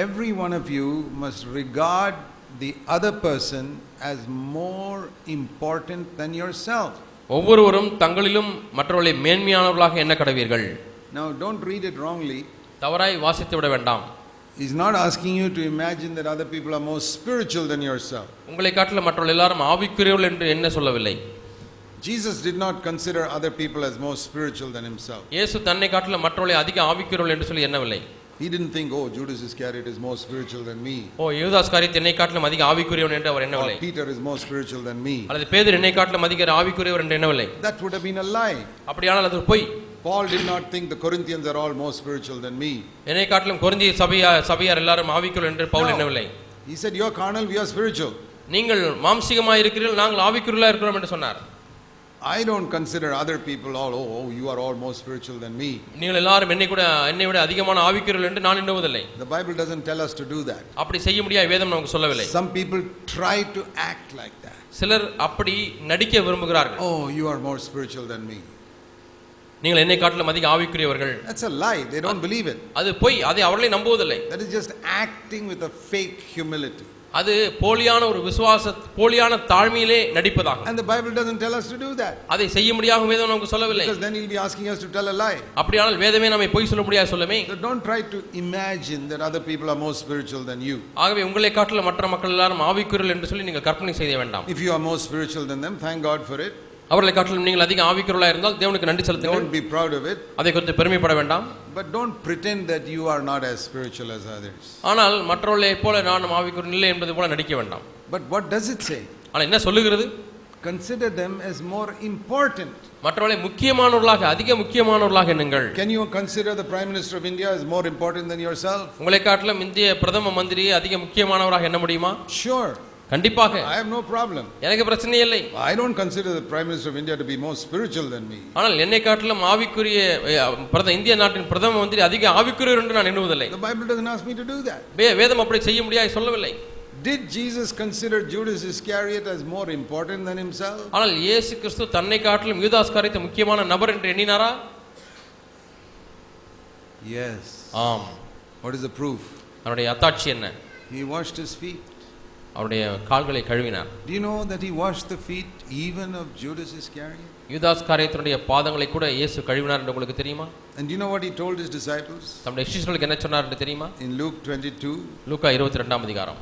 Every one of you must regard the other person as more important than yourself. ஒவ்வொருவரும் தங்களிலும் மற்றவர்களை மேன்மையானவர்களாக எண்ண கடவீர்கள். Now don't read it wrongly. தவறாய் வாசித்து விட வேண்டாம். He's not asking you to imagine that other people are more spiritual than yourself. உங்களை காட்டிலும் மற்றவர்கள் எல்லாரும் ஆவிக்குரியவர்கள் என்று என்ன சொல்லவில்லை. Jesus did not consider other people as more spiritual than himself. இயேசு தன்னை காட்டிலும் மற்றவர்களை அதிக ஆவிக்குரியவர்கள் என்று சொல்லி எண்ணவில்லை. He didn't think, oh, Judas Iscariot is more spiritual than me. ஓ யூதாஸ் காரியத் என்னை காட்டிலும் அதிக ஆவிக்குரியவன் என்று அவர் எண்ணவில்லை. Peter is more spiritual than me. அல்லது பேதுரு என்னை காட்டிலும் அதிக ஆவிக்குரியவர் என்று எண்ணவில்லை. That would have been a lie. அப்படியானால் அது பொய். Paul did not think the Corinthians are all more spiritual than me. என்னை காட்டிலும் கொரிந்திய சபையார் எல்லாரும் ஆவிக்குரியவர் என்று Pavul எண்ணவில்லை. He said, "You are carnal, we are spiritual." நீங்கள் மாம்சீகமாய் இருக்கிறீர்கள், நாங்கள் ஆவிக்குரியவர்களாக இருக்கிறோம் என்று சொன்னார். I don't consider other people all, oh, you are all more spiritual than me. நீங்கள் எல்லாரும் என்னை விட அதிகமான ஆவிக்குரியவர்கள் என்று நான் எண்ணுவதில்லை. The Bible doesn't tell us to do that. அப்படி செய்ய முடியாது, வேதம் நமக்கு சொல்லவில்லை. Some people try to act like that. சிலர் அப்படி நடிக்க விரும்புகிறார்கள். Oh, you are more spiritual than me. நீங்கள் என்னை காட்டிலும் அதிக ஆவிக்குரியவர்கள். That's a lie. They don't believe it. அது பொய், அதை அவர்களே நம்புவதில்லை. That is just acting with a fake humility. அது போலியான ஒரு போலியான தாழ்மையிலே நடிப்பதாகும். And the Bible doesn't tell us to do that. அதை செய்ய முடியாது, வேதம் நமக்கு சொல்லவில்லை. Because then he'll be asking us to tell a lie. அப்படியானால் வேதமே நம்மை பொய் சொல்ல முடியாது சொல்லமே. So don't try to imagine that other people are more spiritual than you. ஆகவே உங்களை காட்டிலும் மற்ற மக்கள் எல்லாரும் ஆவிக்குரியவர்கள் என்று சொல்லி நீங்கள் கற்பனை செய்ய வேண்டாம். If you are more spiritual than them, thank God for it. அவர்களை காட்டிலும் நீங்கள் அதிக ஆவிக்குரியவர்களாக இருந்தால் தேவனுக்கு நன்றி செலுத்துங்கள். Don't be proud of it. அதை குறித்து பெருமைப்பட வேண்டாம். But don't pretend that you are not as spiritual as others. ஆனால் மற்றவர்களைப் போல நான் ஆவிக்குரியவன் இல்லை என்பது போல நடிக்க வேண்டாம். But what does it say? ஆனால் என்ன சொல்லுகிறது? Consider them as more important. மற்றவர்களை முக்கியமானவர்களாக, அதிக முக்கியமானவர்களாக எண்ணுங்கள். Can you consider the Prime Minister of India as more important than yourself? உங்களை காட்டிலும் இந்திய பிரதம மந்திரியை அதிக முக்கியமானவராக எண்ண முடியுமா? Sure. கண்டிப்பாக. I have no problem. எனக்கு பிரச்சனை இல்லை. I don't consider the Prime Minister of India to be more spiritual than me. ஆனால் என்னை காட்டிலும் ஆவிக்குரிய இந்திய நாட்டின் பிரதம மந்திரி அதிக ஆவிக்குரியவர் என்று நான் எண்ணுவதில்லை. The Bible doesn't ask me to do that. வேதம் அப்படி செய்ய முடியாது சொல்லவில்லை. Did Jesus consider Judas Iscariot as more important than himself? ஆனால் இயேசு கிறிஸ்து தன்னை காட்டிலும் யூதாஸ் காரியத்தை முக்கியமான நபர் என்று எண்ணினாரா? Yes. ஆம். What is the proof? அவருடைய அத்தாட்சி என்ன? He washed his feet. அவருடைய கால்களை கழுவினார். Do you know that he washed the feet even of Judas Iscariot? யூதாஸ் காரியத்தினுடைய பாதங்களை கூட இயேசு கழுவினார் என்று உங்களுக்கு தெரியுமா? And do you know what he told his disciples? தம்முடைய சிஷ்யர்களுக்கு என்ன சொன்னார் என்று தெரியுமா? In Luke 22. லூக்கா 22ஆம் அதிகாரம்.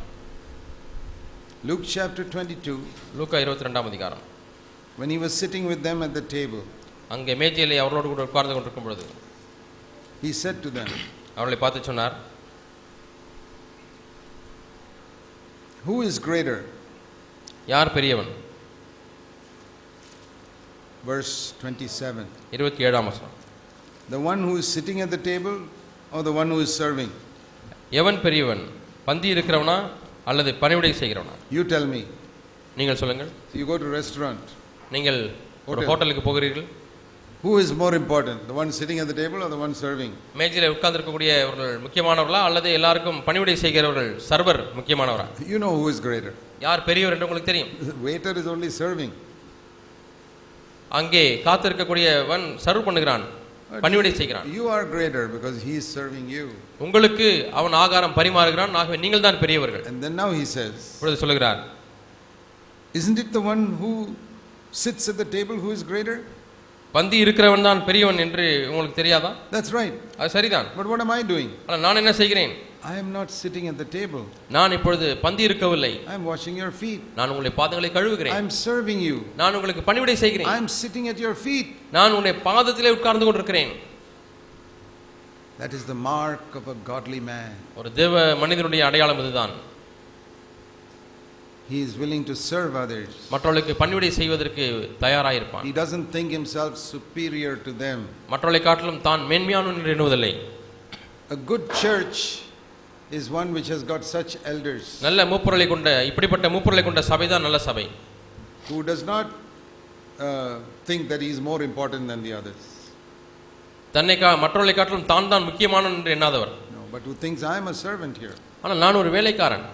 Luke chapter 22. லூக்கா 22ஆம் அதிகாரம். When he was sitting with them at the table, அங்கே மேஜையிலே அவர்களோடு கூட உட்கார்ந்து கொண்டிருக்கும் பொழுது he said to them, அவர்களை பார்த்து சொன்னார், who is greater? யார் பெரியவன்? Verse 27. 27ஆம் வசனம். The one who is sitting at the table or the one who is serving? எவன் பெரியவன்? பந்தி இருக்கிறவனா அல்லது பணிவிடை செய்கிறவனா? You tell me. நீங்கள் சொல்லுங்கள். You go to restaurant. நீங்கள் ஒரு ஹோட்டலுக்கு போகிறீர்கள். Who is more important? The one sitting at the table or the one serving? மேஜையில் உட்கார்ந்து இருக்கக்கூடியவர்கள் முக்கியமானவர்களா அல்லது எல்லாருக்கும் பணிவிடை செய்கிறவர்கள் server முக்கியமானவரா? You know who is greater. யார் பெரியவர் என்று உங்களுக்கு தெரியும். The waiter is only serving. அங்கே காத்திருக்கக்கூடியவன் சர்வ் பண்ணுகிறான், பணிவிடை செய்கிறான். You are greater because he is serving you. உங்களுக்கு அவன் ஆகாரம் பரிமாறுகிறான், ஆகவே நீங்கள் தான் பெரியவர்கள். And then now he says, இப்பொழுது சொல்லுகிறார், isn't it the one who sits at the table who is greater? பந்தி இருக்கிறவன் தான் பெரியவன் என்று உங்களுக்கு தெரியாதா? That's right. அது சரிதான். But what am I doing? ஆனால் நான் என்ன செய்கிறேன்? I am not sitting at the table. நான் இப்பொழுது பந்தி இருக்கவில்லை. I am washing your feet. நான் உங்களுடைய பாதங்களை கழுவுகிறேன். I am serving you. நான் உங்களுக்கு பணிவிடை செய்கிறேன். I am sitting at your feet. நான் உங்களுடைய பாதத்திலே உட்கார்ந்து கொண்டிருக்கிறேன். That is the mark of a godly man. ஒரு தேவ மனிதனுடைய அடையாளம் இதுதான். He is willing to serve others. மற்றவர்களுக்கு பணிவிடை செய்வதற்கு தயாராக இருப்பான். He doesn't think himself superior to them. மற்றவர்களை காட்டிலும் தான் மேன்மையானவன் என்று எண்ணுவதில்லை. A good church is one which has got such elders. நல்ல மூப்பர்களை கொண்ட இப்படிப்பட்ட மூப்பர்களை கொண்ட சபை தான் நல்ல சபை. Who does not think that he is more important than the others. மற்றவர்களை காட்டிலும் தான் தான் முக்கியமானவன் என்று எண்ணாதவர். No, but who thinks I am a servant here. ஆனால் நான் ஒரு வேலைக்காரன்.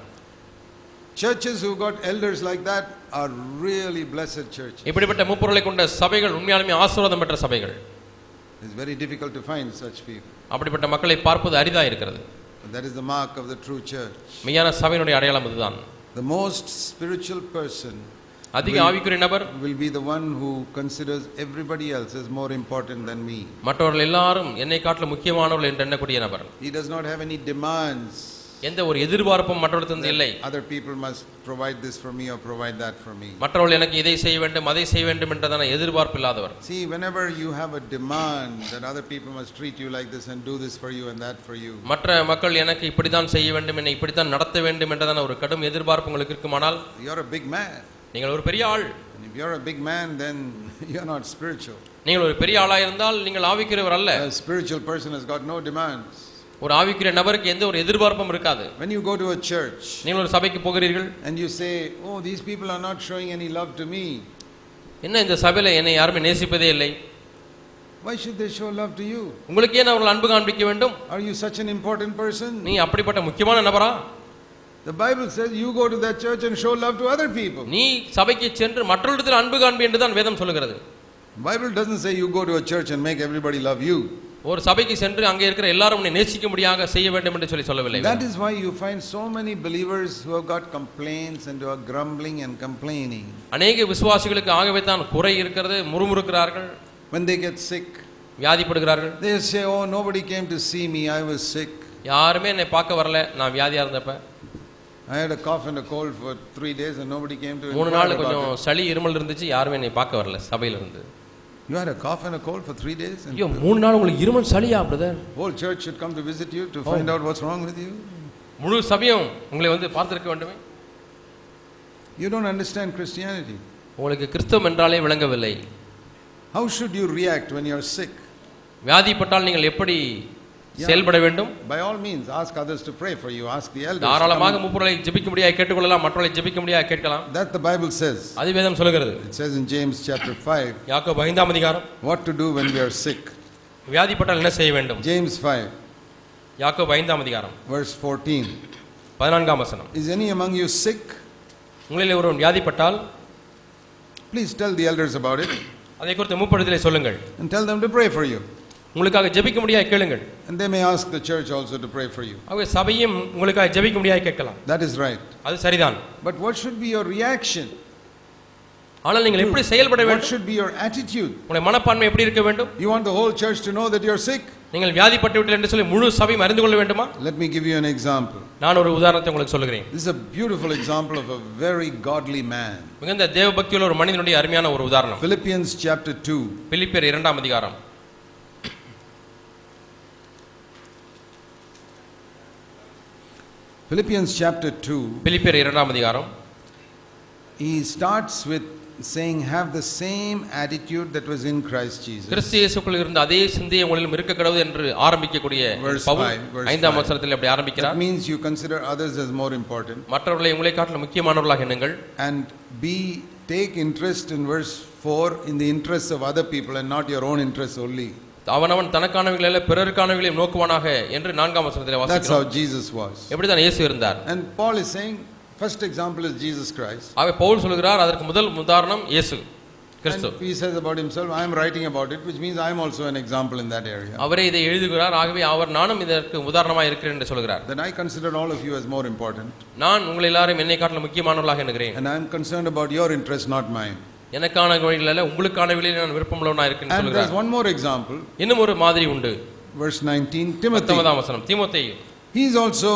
Churches who got elders like that are really blessed churches. இப்படிப்பட்ட மூப்பர்களை கொண்ட சபைகள் உண்மையாலுமே ஆசீர்வாதம் பெற்ற சபைகள். It's very difficult to find such people. அப்படிப்பட்ட மக்களை பார்ப்பது அரிதாக இருக்கிறது. That is the mark of the true church. மெய்யான சபையினுடைய அடையாளம் இதுதான். The most spiritual person அதிக ஆவிக்குரிய நபர் will be the one who considers everybody else as more important than me. மற்றவர்கள் எல்லாரும் என்னை காட்டிலும் முக்கியமானவர்கள் என்று எண்ணக்கூடிய நபர். He does not have any demands. எந்த ஒரு எதிர்பார்ப்பும் மற்றவர்களிடமிருந்து இல்லை. Other people must provide this for me or provide that for me. மற்றவர்கள் எனக்கு இதை செய்ய வேண்டும் அதை செய்ய வேண்டும் என்றதான எதிர்பார்ப்பு இல்லாதவர். See, whenever you have a demand that other people must treat you like this and do this for you and that for you. மற்ற மக்கள் எனக்கு இப்படி தான் செய்ய வேண்டும், என்னை இப்படி தான் நடத்த வேண்டும் என்றதான ஒரு கடும் எதிர்பார்ப்பு உங்களுக்கு இருக்குமானால் you are a big man. நீங்கள் ஒரு பெரிய ஆள். And if you are a big man, then you are not spiritual. நீங்கள் ஒரு பெரிய ஆளாக இருந்தால் நீங்கள் ஆவிக்குரியவர் அல்ல. A spiritual person has got no demands. ஒரு ஆவிக்குரிய நபருக்கு எந்த ஒரு எதிர்பார்ப்பும் இருக்காது. When you go to a church நீங்கள் ஒரு சபைக்கு போகிறீர்கள், and you say, oh, these people are not showing any love to me, என்ன இந்த சபையில என்னை யாருமே நேசிப்பதே இல்லை, why should they show love to you? உங்களுக்கு ஏன் அவர்கள் அன்பு காண்பிக்க வேண்டும்? Are you such an important person? நீ அப்படிப்பட்ட முக்கியமான நபரா? The Bible says you go to that church and show love to other people. நீ சபைக்கு சென்று மற்றவர்களிடத்தில் அன்பு காண்பி என்று தான் வேதம் சொல்கிறது. Bible doesn't say you go to a church and make everybody love you. ஒரு சபைக்கு சென்று அங்கே இருக்கிற எல்லாரும் உன்னை நேசிக்கும்படியாக செய்ய வேண்டும் என்று சொல்லவில்லை. That is why you find so many believers who have got complaints and who are grumbling and complaining. அநேக விசுவாசிகளுக்கு ஆகவே தான் குறை இருக்கிறது, முறுமுறுக்கிறார்கள். When they get sick, வியாதிப்படுகிறார்கள். they say, oh, nobody came to see me, I was sick. யாருமே என்னை பார்க்க வரல, நான் வியாதியா இருந்தப்ப. I had a cough and a cold for 3 days and nobody came to. 3 நாள் கொஞ்சம் சளி இருமல் இருந்துச்சு, யாருமே என்னை பார்க்க வரல சபையில இருந்து. You had a cough and a cold for 3 days? ஐயோ 3 நாள் உங்களுக்கு இருமல் சளியா brother? Whole church should come to visit you to find out what's wrong with you. முழு சபையும் உங்களை வந்து பார்த்திருக்க வேண்டுமே. You don't understand Christianity. உங்களுக்கு கிறிஸ்தவம் என்றாலே விளங்கவில்லை. How should you react when you're sick? வியாதிப்பட்டால் நீங்கள் எப்படி செயல்பட வேண்டும்? By all means ask others to pray for you, ask the elders. தாராளமாக மூப்பர்களை ஜெபிக்கும்படியாக கேட்டுக்கொள்ளலாம், மற்றவர்களை ஜெபிக்கும்படியாக கேட்கலாம். That the Bible says. அது வேதம் சொல்கிறது. It says in James chapter 5. யாக்கோபு 5ஆம் அதிகாரம். What to do when we are sick. வியாதிப்பட்டால் என்ன செய்ய வேண்டும்? James 5. யாக்கோபு 5ஆம் அதிகாரம். Verse 14. 14ஆம் வசனம். Is any among you sick? உங்களில் ஒருவன் வியாதிப்பட்டால் please tell the elders about it. அதை குறித்து மூப்பரிடத்திலே சொல்லுங்கள். And tell them to pray for you. உங்களுக்காக ஜெபிக்கும்படியாக கேளுங்கள். And they may ask the church also to pray for you. அவங்க சபையும் உங்களுக்காக ஜெபிக்கும்படியாக கேட்கலாம். That is right. அது சரிதான். But what should be your reaction? ஆனால் நீங்கள் எப்படி செயல்பட வேண்டும்? What should be your attitude? உங்களுடைய மனப்பான்மை எப்படி இருக்க வேண்டும்? You want the whole church to know that you are sick? நீங்கள் வியாதிப்பட்டு விட்டீர்கள் என்று சொல்லி முழு சபையும் அறிந்து கொள்ள வேண்டுமா? Let me give you an example. நான் ஒரு உதாரணத்தை உங்களுக்கு சொல்கிறேன். This is a beautiful example of a very godly man. மிகுந்த தேவபக்தியுள்ள ஒரு மனிதனுடைய அருமையான ஒரு உதாரணம். Philippians chapter 2. பிலிப்பியர் 2ஆம் அதிகாரம். Philippians chapter 2. பிலிப்பியர் 2ஆம் அதிகாரம். He starts with saying have the same attitude that was in Christ Jesus. கிறிஸ்து இயேசுக்குள் இருந்த அதே சிந்தையை உங்களிலும் இருக்க கடவுது என்று ஆரம்பிக்கக்கூடிய பவுல் 5ஆம் வசனத்தில் அப்படி ஆரம்பிக்கிறார். That means you consider others as more important. மற்றவர்களை உங்களை காட்டிலும் முக்கியமானவர்களாக எண்ணுங்கள். And take interest in verse 4 in the interests of other people and not your own interests only. அவனவன் தனக்கானவைகளை அல்ல பிறருக்கானவைகளையும் நோக்குவானாக என்று 4ஆம் வசனத்திலே வாசிக்கிறோம். That's how Jesus was. எப்படி தான் இயேசு இருந்தார். And Paul is saying first example is Jesus Christ. ஆகவே பவுல் சொல்கிறார் அதற்கு முதல் உதாரணம் இயேசு கிறிஸ்து. He says about himself I am writing about it, which means I am also an example in that area. அவரே இதை எழுதுகிறார், ஆகவே நானும் இதற்கு உதாரணமாக இருக்கிறேன் என்று சொல்கிறார். Then I consider all of you as more important. நான் உங்களை எல்லாரையும் என்னை காட்டிலும் முக்கியமானவர்களாக எண்ணுகிறேன். And I am concerned about your interest, not mine. எனக்கான வழிகள் அல்ல உங்களுக்கான வழியில் நான் விருப்பமுள்ளவனாக இருக்கிறேன் சொல்கிறார். And there's one more example. இன்னும் ஒரு மாதிரி உண்டு. Verse 19 Timothy. 19ஆம் வசனம் தீமோத்தேயு. He is also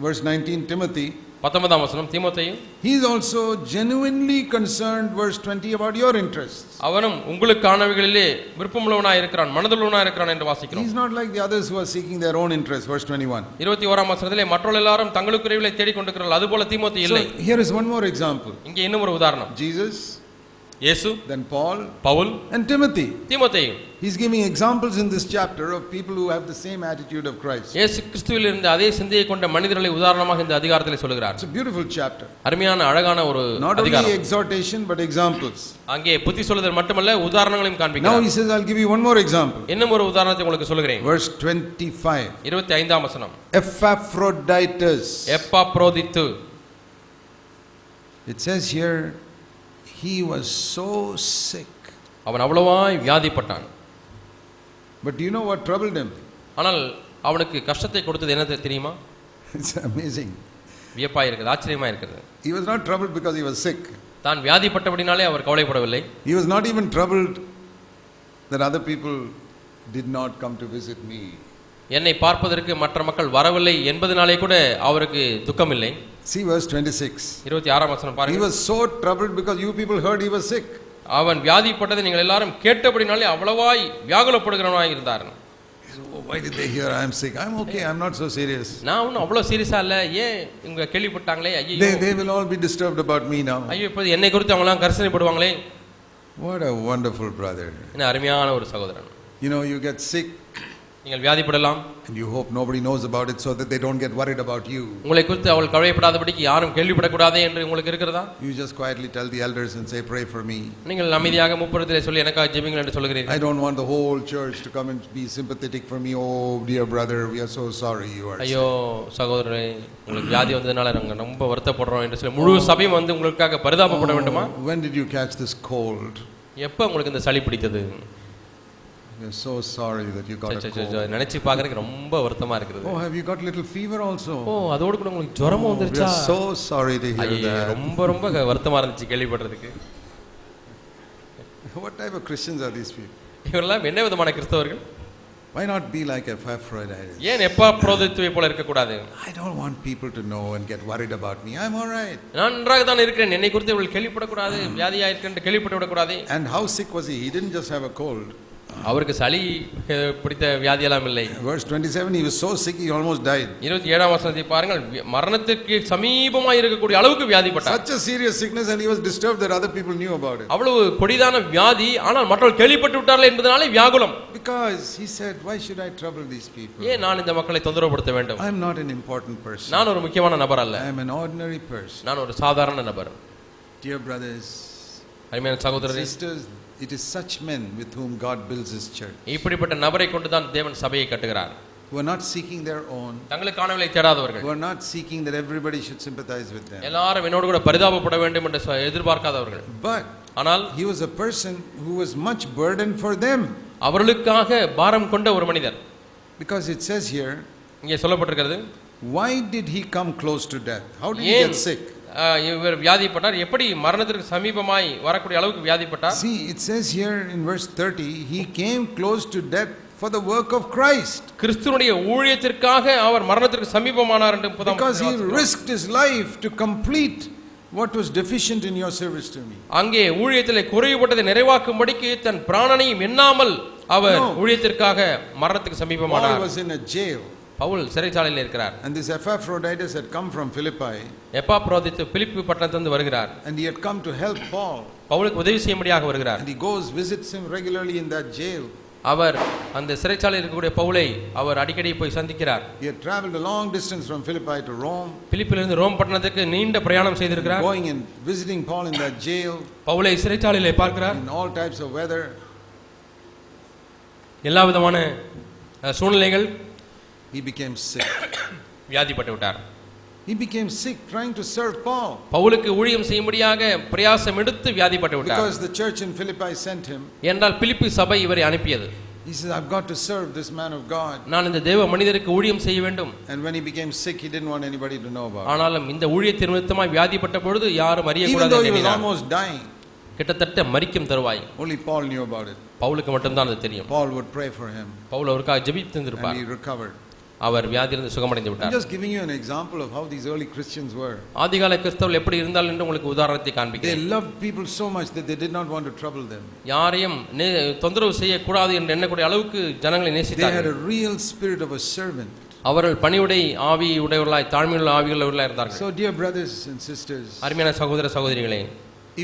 verse 19 Timothy. 19ஆம் வசனம் தீமோத்தேயு. He is also genuinely concerned verse 20 about your interests. அவனும் உங்களுக்கானவைகளிலே விருப்பமுள்ளவனாக இருக்கிறான், மனதுள்ளவனாக இருக்கிறான் என்று வாசிக்கிறோம். He is not like the others who are seeking their own interests verse 21. 21ஆம் வசனத்திலே மற்றவர்கள் எல்லாரும் தங்களுக்குரியவைகளை தேடிக் கொண்டிருக்கிறார்கள், அதுபோல தீமோத்தேயு இல்லை. So here is one more example. இங்கே இன்னும் ஒரு உதாரணம். Jesus, இயேசு, then Paul, Pavul and Timothy. தீமோத்தேயு. He is giving examples in this chapter of people who have the same attitude of Christ. இயேசு கிறிஸ்துவில் இருந்த அதே சிந்தையை கொண்ட மனிதர்களை உதாரணமாக இந்த அதிகாரத்திலே சொல்கிறார். It's a beautiful chapter. அருமையான அழகான ஒரு அதிகாரம். Not only exhortation but examples. அங்கே புத்தி சொல்லுதல் மட்டுமல்ல உதாரணங்களையும் காண்பிக்கிறார். Now he says I'll give you one more example. இன்னும் ஒரு உதாரணத்தை உங்களுக்கு சொல்கிறேன். Verse 25. 25ஆம் வசனம். Epaphroditus. எப்பாப்ரோதித்து. It says here he was so sick. அவன் அவ்வளவாய் வியாதிப்பட்டான். But do you know what troubled him? ஆனால் அவனுக்கு கஷ்டத்தை கொடுத்தது என்ன தெரியுமா? It's amazing. வியப்பாய் இருக்குது, ஆச்சரியமா இருக்குது. He was not troubled because he was sick. தான் வியாதிப்பட்டபடினாலே அவர் கவலைப்படவில்லை. He was not even troubled that other people did not come to visit me. என்னை பார்ப்பதற்கு மற்ற மக்கள் வரவில்லை என்பதனாலே கூட அவருக்கு துக்கம் இல்லை. See verse 26. 26ஆம் வசனம் பாருங்க. He was so troubled because you people heard he was sick. அவன் வியாதிப்பட்டதை நீங்கள் எல்லாரும் கேட்டபடினாலே அவ்வளவாய் வியாகுலப்படுகிறவனாய் இருந்தார். Why did they hear I am sick? I'm okay, I'm not so serious. நான் ஒன்றும் அவ்வளோ சீரியஸா இல்லை, ஏன் இவங்க கேள்விப்பட்டாங்களே, ஐயோ they will all be disturbed about me now. ஐயோ இப்போ என்னை குறித்து அவங்களாம் கரிசனைப்படுவாங்களே. What a wonderful brother. என்ன அருமையான ஒரு சகோதரன். You know, you get sick நீங்கள் வியாதிப்படலாம். And you hope nobody knows about it so that they don't get worried about you. உங்களை குறித்து அவள் கவலைப்படாதபடிக்கு யாரும் கேள்விப்படக்கூடாதே என்று உங்களுக்கு இருக்கிறதா? You just quietly tell the elders and say, pray for me. நீங்கள் அமைதியாக முப்பொருத்திலே சொல்லி எனக்காக ஜெபிங்கள் என்று சொல்கிறீர்கள். I don't want the whole church to come and be sympathetic for me. Oh dear brother, we are so sorry you are. ஐயோ சகோதரரே, உங்களுக்கு வியாதி வந்ததனால நாங்க ரொம்ப வருத்தப்படுறோம் என்று சொல்லி முழு சபையும் வந்து உங்களுக்காக பரிதாபப்பட வேண்டுமா? When did you catch this cold? எப்ப உங்களுக்கு இந்த சளி பிடித்தது? We are so sorry that you got a cold. நினைச்சு பார்க்கறதுக்கு ரொம்ப வருத்தமா இருக்குது. Oh, have you got little fever also? ஓ, அதோட கூட உங்களுக்கு ஜுரமும் வந்துருச்சா? We are so sorry to hear that. ரொம்ப வருத்தமா இருந்துச்சு கேள்விப்பட்டதுக்கு. What type of Christians are these people? இவரெல்லாம் என்ன விதமான கிறிஸ்தவர்கள்? Why not be like Epaphroditus? ஏன் எப்பாப்ரோதித்துவை போல இருக்க கூடாது? I don't want people to know and get worried about me. I'm all right. நான் நன்றாக தான் இருக்கிறேன். என்னை குறித்து இவர்கள் கேள்விப்பட கூடாது, வியாதியா இருக்கேன்னு கேள்விப்பட விட கூடாது. And how sick was he? He didn't just have a cold. அவருக்கு சளி பிடித்த வியாதி எல்லாம் இல்லை. Verse 27, he was so sick he almost died. 27ஆம் வசனத்தை பாருங்கள், மரணத்துக்கு சமீபமாக இருக்கக்கூடிய அளவுக்கு வியாதிப்பட்டார். Such a serious sickness and he was disturbed that other people knew about it. அவ்வளவு கொடிதான வியாதி, ஆனால் மற்றவர்கள் கேள்விப்பட்டு விட்டார்கள் என்பதனாலே வியாகுலம். Because he said, why should I trouble these people? ஏன் நான் இந்த மக்களை தொந்தரவுபடுத்த வேண்டும்? I am not an important person. நான் ஒரு முக்கியமான நபர் அல்ல. I am an ordinary person. நான் ஒரு சாதாரண நபர். Dear brothers, அருமையான சகோதரரே, sisters, it is such men with whom God builds his church. இப்படிப்பட்ட நபரை கொண்டு தான் தேவன் சபையை கட்டுகிறார். Who are not seeking their own. தங்களுக்கானவளை தேடாதவர்கள். Who are not seeking that everybody should sympathize with them. எல்லாரும் என்னோடு கூட பரிதாபப்பட வேண்டும் என்று எதிர்பார்க்காதவர்கள். But ஆனால் he was a person who was much burdened for them. அவர்களுக்காக பாரம் கொண்ட ஒரு மனிதர். Because it says here, இங்கே சொல்லப்பட்டிருக்கிறது, why did he come close to death? How did he get sick? இவர் வியாதிப்பட்டார். எப்படி மரணத்திற்கு சமீபமாய் வரக்கூடிய அளவுக்கு வியாதிப்பட்டார்? See, it says here in verse 30, he came close to death for the work of Christ. கிறிஸ்துவுடைய ஊழியத்திற்காக அவர் மரணத்திற்கு சமீபமானார் என்று because he risked his life to complete what was deficient in your service to me. அங்கே ஊழியத்திலே குறைவுபட்டதை நிறைவாக்கும்படிக்கு தன் பிராணனையும் எண்ணாமல் அவர் ஊழியத்திற்காக மரணத்துக்கு சமீபமானார். Paul was in a jail. Pavul சிறைச்சாலையில் இருக்கிறார். And this Epaphroditus had come from Philippi. எப்பாப்ரோதித்து பிலிப்பி பட்டணத்திலிருந்து வருகிறார். And he had come to help Paul. பவுலுக்கு உதவி செய்யும்படியாக வருகிறார். And he goes visits him regularly in that jail. அவர் அந்த சிறைச்சாலையில் இருக்கக்கூடிய பவுலை அவர் அடிக்கடி போய் சந்திக்கிறார். He had traveled a long distance from Philippi to Rome. பிலிப்பிலிருந்து ரோம் பட்டணத்துக்கு நீண்ட பிரயாணம் செய்திருக்கிறார். Going and visiting Paul in that jail. பவுலை சிறைச்சாலையிலே பார்க்கிறார். In all types of weather. எல்லா விதமான சூழ்நிலைகள். He became sick. வியாதிப்பட்டு விட்டார். He became sick trying to serve Paul. பவுலுக்கு ஊழியம் செய்யும்படியாக பிரயாசம் எடுத்து வியாதிப்பட்டு விட்டார். Because the church in Philippi sent him. என்றால் பிலிப்பி சபை இவரை அனுப்பியது. He said, I've got to serve this man of God. நான் இந்த தேவ மனிதருக்கு ஊழியம் செய்ய வேண்டும். And when he became sick, he didn't want anybody to know about it. ஆனாலும் இந்த ஊழியத்தின் நிமித்தமாய் வியாதிப்பட்ட பொழுது யாரும் அறிய Even கூடாது though he was என்கிறார். almost dying. கிட்டத்தட்ட மரிக்கும் தருவாய். Only Paul knew about it. பவுலுக்கு மட்டும் தான் அது தெரியும். Paul would pray for him. Pavul அவருக்காக ஜெபித்திருப்பார். And he recovered. அவர் வியாதியிலிருந்து சுகமடைந்து I'm விட்டார். just giving you an example of how these early Christians were. ஆதிகால கிறிஸ்தவர்கள் எப்படி இருந்தால் என்று உங்களுக்கு உதாரணத்தை They காண்பிக்கிறேன். loved people so much that they did not want to trouble them. யாரையும் தொந்தரவு செய்யக்கூடாது என்று எண்ணக்கூடிய அளவுக்கு ஜனங்களை They had நேசித்தார்கள். a real spirit of a servant. அவர்கள் பணிவுடை ஆவி உடையவர்களாய் தாழ்மையுள்ள ஆவியுள்ளவர்களாய் இருந்தார்கள். So dear brothers and sisters, அருமையான சகோதர சகோதரிகளே,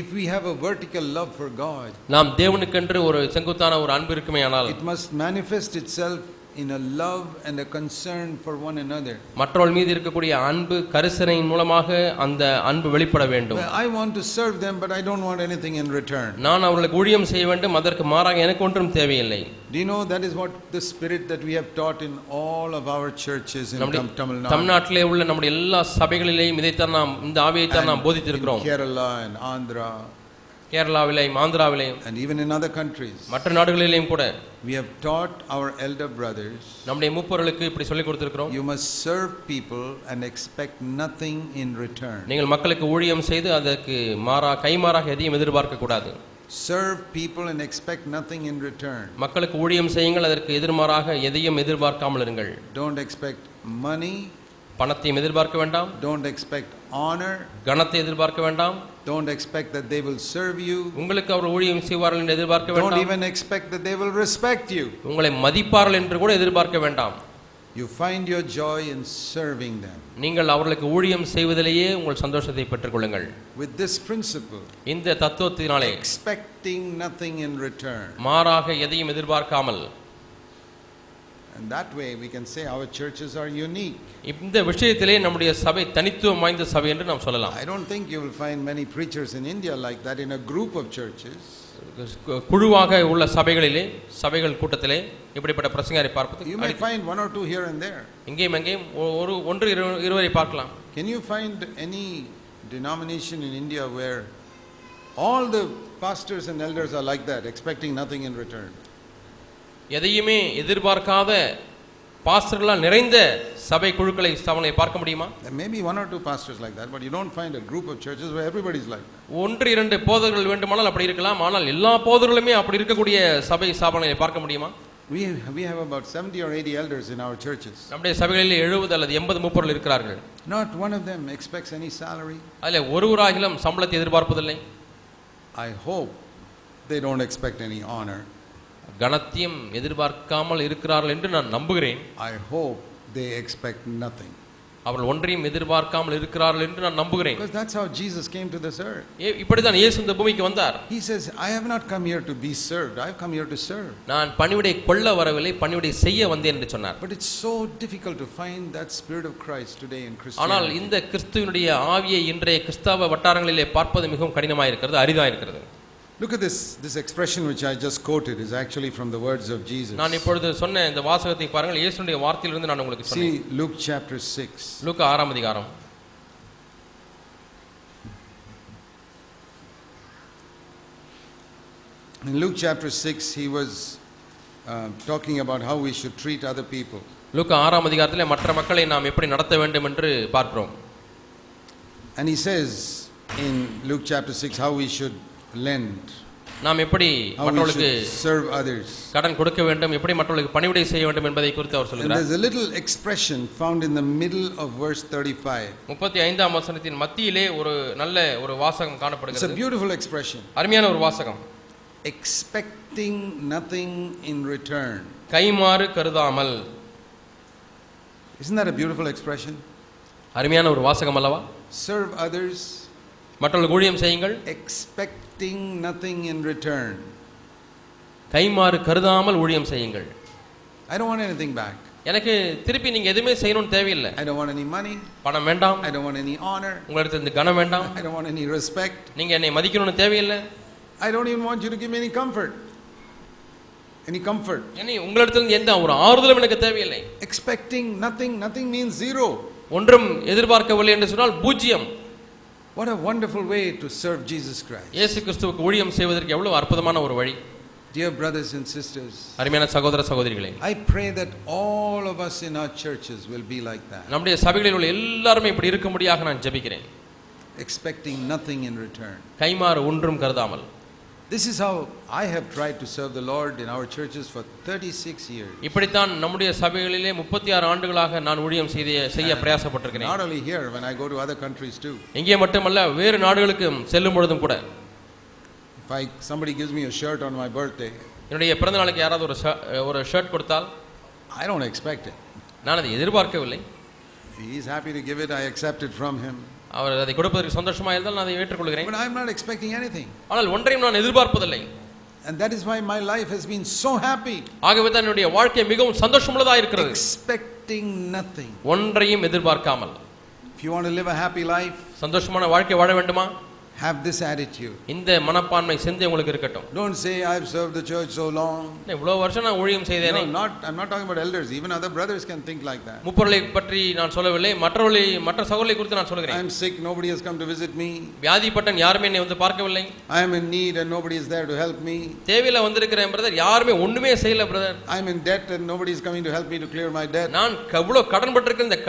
if we have a vertical love for God, நாம் தேவனுக்கென்று ஒரு செங்குத்தான ஒரு அன்பு இருக்குமேயானால் it must manifest itself in a love and a concern for one another. மற்றவர்கள் மீது இருக்கக்கூடிய அன்பு கரிசனையின் மூலமாக அந்த அன்பு வெளிப்பட வேண்டும். I want to serve them, but I don't want anything in return. நான் அவர்களுக்கு ஊழியம் செய்ய வேண்டும், அதற்கு மாறாக எனக்கு ஒன்றும் தேவையில்லை. Do you know that is what the spirit that we have taught in all of our churches in Tamil Nadu, தமிழ்நாட்டிலே உள்ள நம்முடைய எல்லா சபைகளிலேயும் இதைத்தான் நாம் இந்த ஆவியைத்தான் நாம் போதித்திருக்கிறோம். Kerala and Andhra, கேரளாவிலேயும் ஆந்திராவிலேயும் and even in other countries, மற்ற நாடுகளிலேயும் கூட we have taught our elder brothers, நம்முடைய மூப்பர்களுக்கு இப்படி சொல்லிக் கொடுத்திருக்கிறோம். you must serve people and expect nothing in return. நீங்கள் மக்களுக்கு ஊழியம் செய்து அதற்கு கைமாறாக எதையும் எதிர்பார்க்க கூடாது. Serve people and expect nothing in return. மக்களுக்கு ஊழியம் செய்யுங்கள், அதற்கு எதிர்மாறாக எதையும் எதிர்பார்க்காமல் இருங்கள். Don't expect money. பணத்தையும் எதிர்பார்க்க வேண்டாம். Don't expect honor. கனத்தை எதிர்பார்க்க வேண்டாம். Don't expect that they will serve you. உங்களுக்கு அவர் ஊழியம் செய்வார்கள் என்று எதிர்பார்க்க வேண்டாம். Don't even expect that they will respect you. உங்களை மதிப்பார்கள் என்று கூட எதிர்பார்க்க வேண்டாம். You find your joy in serving them. நீங்கள் அவர்களுக்கு ஊழியம் செய்வதிலேயே உங்கள் சந்தோஷத்தை பெற்றுக்கொள்ளுங்கள். With this principle, இந்த தத்துவத்தினாலே expecting nothing in return, மாறாக எதையும் எதிர்பார்க்காமல், And that way we can say our churches are unique. இந்த விஷயத்திலே நம்முடைய சபை தனித்துவம் வாய்ந்த சபை என்று நாம் சொல்லலாம். I don't think you will find many preachers in India like that in a group of churches. குழுவாக உள்ள சபைகள் கூட்டத்திலே இப்படிப்பட்ட பிரசங்கரை பார்ப்பது. You may find one or two here and there. இங்கேயும் அங்கேயும் ஒன்று இருவரை பார்க்கலாம். Can you find any denomination in India where all the pastors and elders are like that, expecting nothing in return? எதையுமே எதிர்பார்க்காத பாஸ்டர்களால் நிறைந்த சபை குழுக்களை ஸ்தாபனை பார்க்க முடியுமா? There may be one or two pastors like that, but you don't find a group of churches where everybody is like that. ஒன்று இரண்டு போதகர்கள் வேண்டுமானால் அப்படி இருக்கலாம், ஆனால் எல்லா போதகர்களுமே அப்படி இருக்கக்கூடிய சபை ஸ்தாபனையை பார்க்க முடியுமா? We have about 70 or 80 elders in our churches. நம்முடைய சபைகளில் 70 அல்லது 80 மூப்பர்கள் இருக்கிறார்கள். Not one of them expects any salary. அதில் ஒருவராகிலும் சம்பளத்தை எதிர்பார்ப்பதில்லை. I hope they don't expect any honor. கனத்தையும் எதிர்பார்க்காமல் இருக்கிறார்கள் என்று நான் நம்புகிறேன். I hope they expect nothing. அவர்கள் ஒன்றையும் எதிர்பார்க்காமல் இருக்கிறார்கள் என்று நான் நம்புகிறேன். Because that's how Jesus came to this earth. இப்படிதான் இயேசு இந்த பூமிக்கு வந்தார். He says, I have not come here to be served. I have come here to serve. நான் பணிவிடை கொள்ள வரவில்லை, பணிவிடை செய்ய வந்தேன் என்று சொன்னார். But it's so difficult to find that spirit of Christ today in Christianity. ஆனால் இந்த கிறிஸ்துவினுடைய ஆவியை இன்றைய கிறிஸ்தவ வட்டாரங்களிலே பார்ப்பது மிகவும் கடினமாக இருக்கிறது, அரிதாக இருக்கிறது. Look at this expression which I just quoted is actually from the words of Jesus. நான் இப்பொழுது சொன்ன இந்த வாசகத்தை பாருங்கள், இயேசுவினுடைய வார்த்தையிலிருந்து நான் உங்களுக்கு சொன்னேன். See Luke chapter 6. லூக்கா 6ஆம் அதிகாரம். In Luke chapter 6 he was talking about how we should treat other people. லூக்கா 6ஆம் அதிகாரத்திலே மற்ற மக்களை நாம் எப்படி நடத்த வேண்டும் என்று பார்க்கிறோம். And he says in Luke chapter 6 how we should lend, நாம் எப்படி மற்றவர்களுக்கு serve others, கடன் கொடுக்க வேண்டும், எப்படி மற்றவர்களுக்கு பணிவிடை செய்ய வேண்டும் என்பதை குறித்து அவர் சொல்கிறார். And there's a little expression found in the middle of verse 35. 35ஆம் வசனத்தின் மத்தியிலே ஒரு நல்ல ஒரு வாசகம் காணப்படுகிறது. It's a beautiful expression. அருமையான ஒரு வாசகம். Expecting nothing in return. கைமாறு கருதாமல். Isn't that a beautiful expression? அருமையான ஒரு வாசகம் அல்லவா? Serve others, மற்றவர்களுக்கு ஊழியம் செய்யுங்கள், expecting nothing in return. கைமாறு கருதாமல் ஊழியம் செய்யுங்கள். I don't want anything back. எனக்கு திருப்பி நீங்க எதுவுமே செய்யணும்னு தேவையில்லை. I don't want any money. பணம் வேண்டாம். I don't want any honor. உங்களுக்கு இந்த கனம் வேண்டாம். I don't want any respect. நீங்க என்னை மதிக்கணும்னு தேவையில்லை. I don't even want you to give me any comfort. Any comfort. உங்களிடத்திலிருந்து எந்த ஒரு ஆறுதலும் எனக்கு தேவையில்லை. Expecting nothing. Nothing means zero. ஒன்றும் எதிர்பார்க்கவில்லை என்று சொன்னால் பூஜ்ஜியம். What a wonderful way to serve Jesus Christ. இயேசு கிறிஸ்துவுக்கு ஊழியம் செய்வதற்கு எவ்வளவு அற்புதமான ஒரு வழி. Dear brothers and sisters, அருமையான சகோதர சகோதரிகளே, I pray that all of us in our churches will be like that. நம்முடைய சபைகளில் உள்ள எல்லாரும் இப்படி இருக்கும்படியாக நான் ஜெபிக்கிறேன். Expecting nothing in return. கைமாறு ஒன்றும் கருதாமல். This is how I have tried to serve the Lord in our churches for 36 years. இப்படித்தான் நம்முடைய சபைகளிலே 36 ஆண்டுகளாக நான் ஊழியம் செய்ய பிரயாசப்பட்டிருக்கிறேன். Not only here, when I go to other countries too. இங்கே மட்டுமல்ல, வேறு நாடுகளுக்கு செல்லும் பொழுதும் கூட. If somebody gives me a shirt on my birthday, என்னுடைய பிறந்த நாளுக்கு யாராவது ஒரு ஷர்ட் கொடுத்தால் I don't expect it. நான் அதை எதிர்பார்க்கவில்லை. He is happy to give it, I accept it from him. அவர் அதை கொடுப்பதற்கு சந்தோஷமாக இருந்தால் நான் அதை ஏற்றுக்கொள்கிறேன். But I am not expecting anything. ஆனால் ஒன்றையும் நான் எதிர்பார்ப்பதில்லை. And that is why my life has been so happy. ஆகவே தான் என்னுடைய வாழ்க்கை மிகவும் சந்தோஷமுள்ளதாக இருக்கிறது. Expecting nothing. ஒன்றையும் எதிர்பார்க்காமல். If you want to live a happy life, சந்தோஷமான வாழ்க்கை வாழ வேண்டுமா? have this attitude. இந்த மனப்பான்மை சிந்தை உங்களுக்கு இருக்கட்டும். Don't say I have served the church so long. இவ்வளவு வருஷம் நான் ஊழியம் செய்தேனே. No, I'm not talking about elders. Even other brothers can think like that. முப்பொருளை பற்றி நான் சொல்லவில்லை, மற்ற சகோதரர்களை குறித்து நான் சொல்கிறேன். I am sick, nobody has come to visit me. வியாதிப்பட்டன் யாருமே என்னை வந்து பார்க்கவில்லை. I am in need and nobody is there to help me. தேவையில வந்திருக்கிறேன் பிரதர், யாருமே ஒண்ணுமே செய்யல brother. I am in debt and nobody is coming to help me to clear my debt. நான் எவ்வளவு கடன் பட்டிருக்கிறேன், இந்த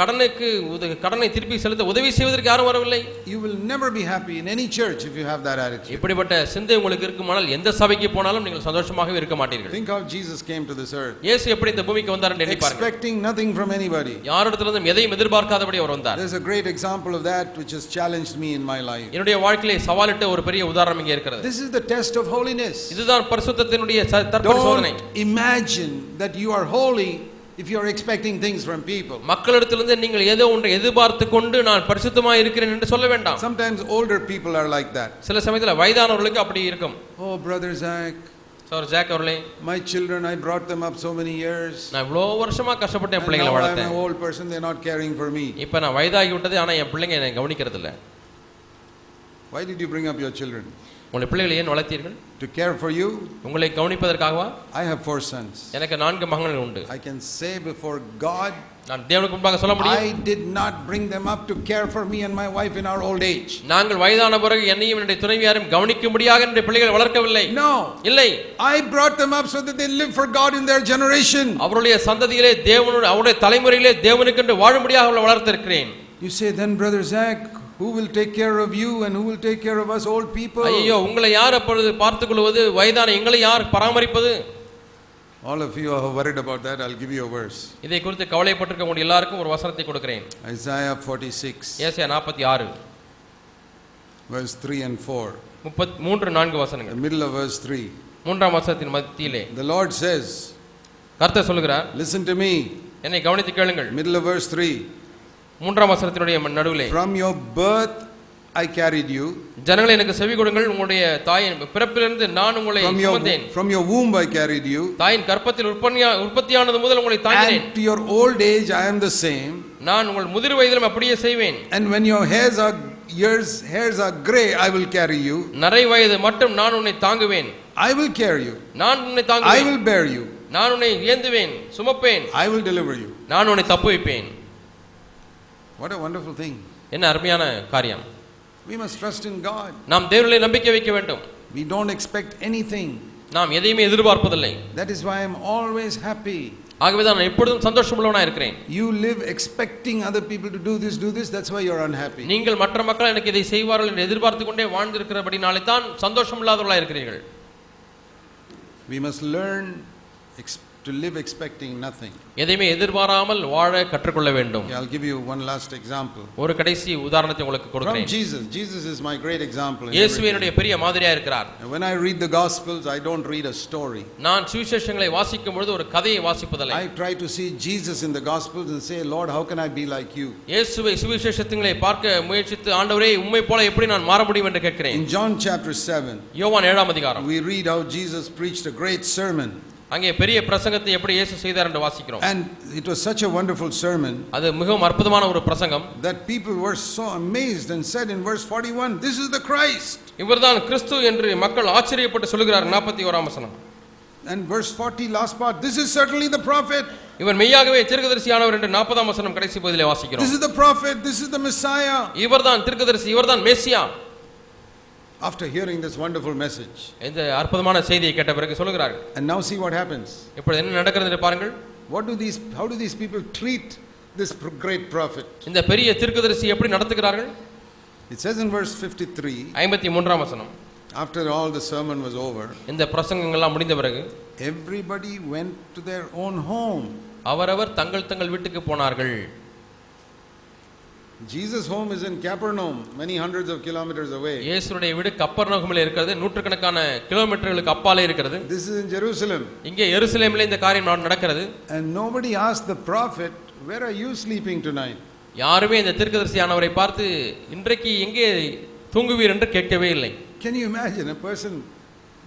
கடனை திருப்பி செலுத்த உதவி செய்வதற்கு யாரும் வரவில்லை. You will never be happy in any church if you have that attitude. இப்படிப்பட்ட சிந்தை உங்களுக்கு இருக்குமானால் எந்த சபைக்கு போனாலும் நீங்கள் சந்தோஷமாகவே இருக்க மாட்டீர்கள். Think how Jesus came to this earth. இயேசு எப்படி இந்த பூமிக்கு வந்தார் என்று எண்ணி பாருங்கள். Expecting nothing from anybody. யாரிடத்திலிருந்தும் எதையும் எதிர்பார்க்காதபடி அவர் வந்தார். There's a great example of that which has challenged me in my life. என்னுடைய வாழ்க்கையிலே சவாலிட்ட ஒரு பெரிய உதாரணம் இங்கே இருக்கிறது. This is the test of holiness. இதுதான் பரிசுத்தத்தினுடைய தற்பரிசோதனை. Imagine that you are holy if you are expecting things from people. மக்களிடத்திலிருந்து நீங்கள் ஏதோ ஒன்றை எதிர்பார்த்து கொண்டு நான் பரிசுத்தமாக இருக்கிறேன் என்று சொல்ல வேண்டாம். Sometimes older people are like that. சில சமயத்துல வயதானவர்களுக்கு அப்படி இருக்கும். Oh brother Zach, sir Zach அவர்களே, My children, I brought them up so many years. நான் இவ்வளோ வருஷமா கஷ்டப்பட்டு என் And பிள்ளைகளை now I'm வளர்த்தேன். an old person, they're not caring for me. இப்போ நான் வயதாகி விட்டது, ஆனால் என் பிள்ளைங்க என்னை கவனிக்கிறது இல்லை. Why did you bring up your children? உங்களுடைய பிள்ளைகளை ஏன் வளர்த்தீர்கள்? To care for you? உங்களை கவனிப்பதற்காகவா? I have 4 sons. எனக்கு 4 மகன்கள் உண்டு. I can say before God, நான் தேவனுக்கு முன்பாக சொல்ல முடியும், I did not bring them up to care for me and my wife in our old age. நாங்கள் வயதான பிறகு என்னையும் என்னுடைய துணைவியாரையும் கவனிக்கும்படியாக என்னுடைய பிள்ளைகளை வளர்க்கவில்லை. No. இல்லை. I brought them up so that they live for God in their generation. அவருடைய சந்ததியிலே தேவனுடைய அவருடைய தலைமுறையிலே தேவனுக்கென்று வாழும்படியாக அவளை வளர்த்திருக்கிறேன். You say then, Brother Zach, who will take care of you and who will take care of us old people? ஐயோ, உங்களை யார் அப்பொழுது பார்த்துக்கொள்வது, வயதான எங்களை யார் பராமரிப்பது? All of you are worried about that. I'll give you a verse. இதை குறித்து கவலைப்பட்டிருக்க உங்கள் எல்லாருக்கும் ஒரு வசனத்தை கொடுக்கிறேன். Isaiah 46. ஏசாயா 46 verse 3 and 4. 3-4 வசனங்கள். The middle of verse 3. மூன்றாம் வசனத்தின் மத்தியிலே The Lord says, கர்த்தர் சொல்கிறார், listen to me. என்னை கவனித்து கேளுங்கள். Middle of verse 3. மூன்றாம் வசனத்தினுடைய நடுவிலே, From your birth I carried you. ஜனங்களே எனக்கு செவி கொடுங்கள், உங்களுடைய தாயின் பிறப்பிலிருந்து நான் உங்களை சுமந்தேன். From your womb I carried you. தாயின் கர்ப்பத்தில் உற்பத்தியானது முதல் உங்களை தாங்கினேன். And to your old age I am the same. நான் உங்கள் முதிர் வயதிலும் அப்படியே செய்வேன். And when your hairs are gray, I will carry you. நரை வயது மட்டும் நான் உன்னை தாங்குவேன். I will carry you. நான் உன்னை தாங்குவேன். I will bear you. நான் உன்னை ஏந்துவேன், சுமப்பேன். I will deliver you. நான் உன்னை தப்புவிப்பேன். What a wonderful thing. என்ன அருமையான காரியம். We must trust in God. நாம் தேவனிலே நம்பிக்கை வைக்க வேண்டும். We don't expect anything. நாம் எதையுமே எதிர்பார்ப்பதில்லை. That is why I am always happy. ஆகவே தான் நான் எப்பொழுதும் சந்தோஷமுள்ளவனாக இருக்கிறேன். You live expecting other people to do this, that's why you are unhappy. நீங்கள் மற்ற மக்கள் எனக்கு இதை செய்வார்கள் என்று எதிர்பார்த்து கொண்டே வாழ்ந்திருக்கிறபடினாலே தான் சந்தோஷமில்லாதவர்களாக இருக்கிறீர்கள். We must learn to live expecting nothing. எதையுமே எதிர்பாராமல் வாழ கற்றுக்கொள்ள வேண்டும். I'll give you one last example. ஒரு கடைசி உதாரணத்தை உங்களுக்கு கொடுக்கிறேன். From Jesus is my great example. இயேசு என்னுடைய பெரிய மாதிரியா இருக்கிறார். When I read the gospels, I don't read a story. நான் சுவிசேஷங்களை வாசிக்கும் பொழுது ஒரு கதையை வாசிப்பதில்லை. I try to see Jesus in the gospels and say, Lord, how can I be like you? இயேசுவை சுவிசேஷங்களை பார்க்க முயற்சித்து, ஆண்டவரே உம்மை போல எப்படி நான் மாற முடியும் என்று கேட்கிறேன். In John chapter 7, யோவான் 7ஆம் அதிகாரம், we read how Jesus preached a great sermon. அங்கே பெரிய பிரசங்கத்தை எப்படி இயேசு செய்தார் என்று வாசிக்கிறோம். And it was such a wonderful sermon. அது மிகவும் அற்புதமான ஒரு பிரசங்கம். That people were so amazed and said in verse 41, this is the Christ. இவர்தான் கிறிஸ்து என்று மக்கள் ஆச்சரியப்பட்டு சொல்கிறார். 41ஆம் வசனம். And verse 40 last part, this is certainly the prophet. இவர் மெய்யாகவே தீர்க்கதரிசியானவர் என்று 40ஆம் வசனம் கடைசி பகுதியிலே வாசிக்கிறோம். This is the prophet, this is the Messiah. இவர்தான் தீர்க்கதரிசி, இவர்தான் மேசியா. After hearing this wonderful message, இந்த அற்புதமான செய்தியை கேட்ட பிறகு சொல்கிறார்கள். and now see what happens. இப்பொழுது என்ன நடக்கிறது என்று பாருங்கள். How do these people treat this great prophet? இந்த பெரிய தீர்க்கதரிசி எப்படி நடத்துகிறார்கள்? It says in verse 53, 53ஆம் வசனம், after all the sermon was over, இந்த பிரசங்கங்கள் எல்லாம் முடிந்த பிறகு everybody went to their own home. அவரவர் தங்கள் வீட்டுக்கு போனார்கள். Jesus' home is in Capernaum, many hundreds of kilometers away. இயேசுவுடைய வீடு கப்பர்நகூமிலே இருக்கிறது, நூற்றுக்கணக்கான கிலோமீட்டர்களுக்கு அப்பாலே இருக்கிறது. This is in Jerusalem. இங்கே எருசலேமிலே இந்த காரியம் நடக்கிறது. And nobody asked the prophet, where are you sleeping tonight? யாருமே இந்த தீர்க்கதரிசியானவரை பார்த்து இன்றைக்கு எங்கே தூங்குவீர் என்று கேட்கவே இல்லை. Can you imagine a person,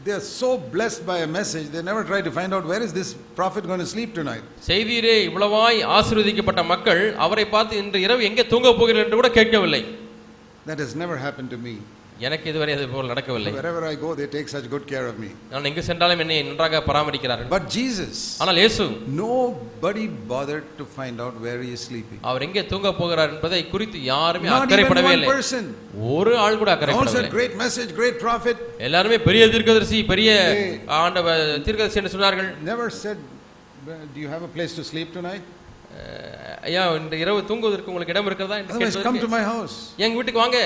they are so blessed by a message, they never try to find out where is this prophet going to sleep tonight. செய்தியிலே இவ்வளவாய் ஆசீர்வதிக்கப்பட்ட மக்கள் அவரை பார்த்து இன்று இரவு எங்கே தூங்க போகிறீர்கள் என்று கூட கேட்கவில்லை. That has never happened to me. எனக்கு இதுவரை அது போல் நடக்கவில்லை. Wherever I go, they take such good care of me. நான் எங்கு சென்றாலும் என்னை நன்றாக பராமரிக்கிறார்கள். But Jesus, ஆனால் இயேசு, nobody bothered to find out where he is sleeping. அவர் எங்கே தூங்க போகிறார் என்பதை குறித்து யாருமே அக்கறைப்படவே இல்லை. ஒரு ஆள் கூட அக்கறைப்படவில்லை. Great message, great prophet. எல்லாரும் பெரிய தீர்க்கதரிசி, பெரிய ஆண்டவர் தீர்க்கதரிசி என்று சொன்னார்கள். Never said, do you have a place to sleep tonight? ஐயா, இந்த இரவு தூங்குவதற்கு உங்களுக்கு இடம் இருக்கிறதா என்று கேட்டதற்கு, come to my house. எங்க வீட்டுக்கு வாங்க.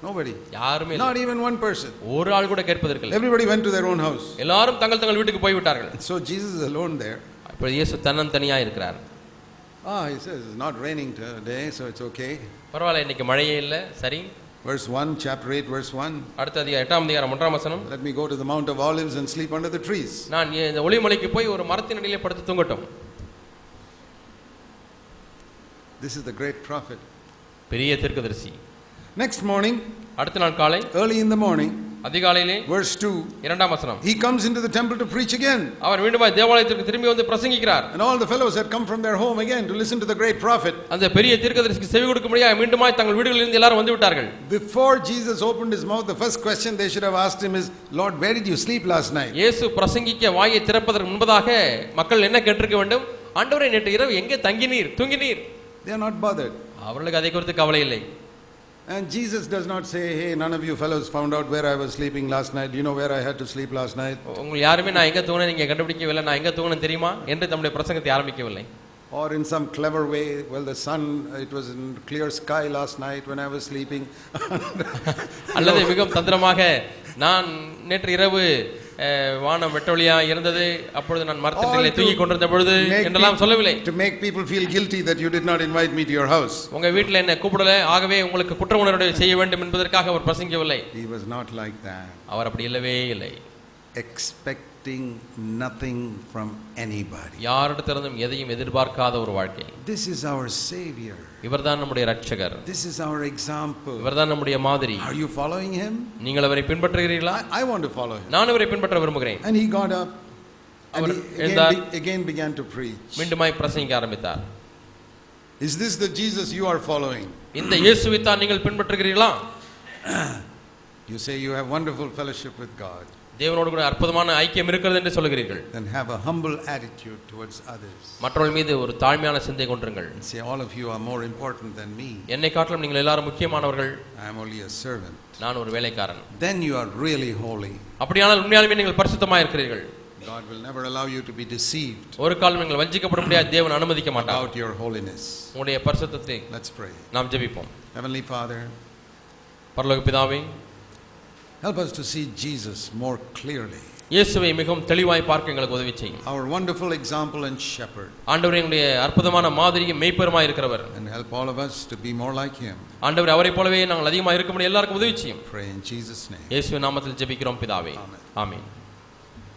Nobody. யாருமே இல்லை. Not even one person. ஒரு ஆள் கூட கேட்பதற்கு இல்லை. Everybody went to their own house. எல்லாரும் தங்கள் வீட்டுக்கு போய் விட்டார்கள். So Jesus is alone there. அப்பொழுது இயேசு தன்னந்தனியா இருக்கிறார். He says it's not raining today, so it's okay. பரவாயில்லை, இன்னைக்கு மழையே இல்லை, சரி. Verse 1, chapter 8, verse 1. அடுத்த 8ஆம் அதிகாரம் 1ஆம் வசனம். Let me go to the Mount of Olives and sleep under the trees. நான் இந்த ஒலிவமலைக்கு போய் ஒரு மரத்தின் அடியிலே படுத்து தூங்கட்டும். This is the great prophet. பெரிய தீர்க்கதரிசி. Next morning, அடுத்த நாள் காலை, early in the morning, அதிகாலையிலே verse 2, இரண்டாம் வசனம், he comes into the temple to preach again. அவர் மீண்டுமாய் தேவாலயத்திற்கு திரும்பி வந்து பிரசங்கிக்கிறார். And all the fellows had come from their home again to listen to the great prophet. அந்த பெரிய தீர்க்கதரிசிக்கு செவி கொடுக்கும்படியாக மீண்டுமாய் தங்கள் வீடுகளிலிருந்து எல்லாரும் வந்து விட்டார்கள். Before Jesus opened his mouth, the first question they should have asked him is, Lord, where did you sleep last night? இயேசு பிரசங்கிக்க வாயை திறப்பதற்கு முன்பதாக மக்கள் என்ன கேட்டிருக்க வேண்டும்? ஆண்டவரே, நேற்று இரவு எங்கே தூங்கினீர்? They are not bothered. அவர்களுக்கு அதை குறித்து கவலை இல்லை. And Jesus does not say, hey, none of you fellows found out where I was sleeping last night. You know where I had to sleep last night? உங்கள் யாருமே நான் எங்க தூங்கினேன் நீங்க கண்டுபிடிக்கவில்லை, நான் எங்க தூங்கினேன் தெரியுமா என்று தம்முடைய பிரசங்கத்தை ஆரம்பிக்கவில்லை. Or in some clever way, well, the sun, it was in clear sky last night when I was sleeping. அல்லது மிகவும் தந்திரமாக, நான் நேற்று இரவு வானம் வெட்டொளியா இருந்தது, அப்பொழுது நான் மரத்தடியிலே தூங்கிக் கொண்டிருந்த பொழுது என்றெல்லாம் சொல்லவில்லை. To make people feel guilty that you did not invite me to your house. உங்க வீட்டில் என்ன கூப்பிடல, ஆகவே உங்களுக்கு குற்ற உணர்வு செய்ய வேண்டும் என்பதற்காக அவர் பிரசங்கிக்கவில்லை. He was not like that. அவர் அப்படி இல்லவே இல்லை. Expecting nothing from anybody. யாரிடத்திலிருந்தும் எதையும் எதிர்பார்க்காத ஒரு வாழ்க்கை. This is our Savior. இவர்தான் நம்முடைய இரட்சகர். This is our example. இவர்தான் நம்முடைய மாதிரி. Are you following him? நீங்கள் அவரை பின்பற்றுகிறீர்களா? I want to follow him. நான் அவரை பின்பற்ற விரும்புகிறேன். And he got up and he again began to preach. மீண்டுமாய் பிரசங்கிக்க ஆரம்பித்தார். Is this the Jesus you are following? இந்த இயேசுவை தான் நீங்கள் பின்பற்றுகிறீர்களா? You say you have wonderful fellowship with God. தேவனோடு கூட அற்புதமான ஐக்கியம் இருக்கிறது என்று சொல்கிறீர்கள். Then have a humble attitude towards others. மற்றவர்கள் மீது ஒரு தாழ்மையான சிந்தை கொண்டிருங்கள். Say, all of you are more important than me. என்னை காட்டிலும் நீங்கள் எல்லாரும் முக்கியமானவர்கள். I am only a servant. நான் ஒரு வேலைக்காரன். Then you are really holy. அப்படியானால் உண்மையாலுமே நீங்கள் பரிசுத்தமாக இருக்கிறீர்கள். God will never allow you to be deceived. ஒரு காலம் நீங்கள் வஞ்சிக்கப்பட முடியாது, தேவன் அனுமதிக்க மாட்டார். About your holiness. உங்களுடைய பரிசுத்தத்தை Let's pray. நாம் ஜெபிப்போம். Heavenly Father, பரலோக பிதாவே, help us to see Jesus more clearly. இயேசுவை மிகவும் தெளிவாய் பார்க்க எங்களுக்கு உதவி செய்யும். Our wonderful example and shepherd. ஆண்டவரே, எங்களுடைய அற்புதமான மாதிரியும் மேய்ப்பருமாய் இருக்கிறவர். And help all of us to be more like him. ஆண்டவரே, அவரை போலவே நாங்கள் அதிகமாக இருக்கும்படி எல்லாருக்கும் உதவி செய்யும். Pray in Jesus' name. இயேசுவின் நாமத்தில் ஜெபிக்கிறோம் பிதாவே. ஆமென்.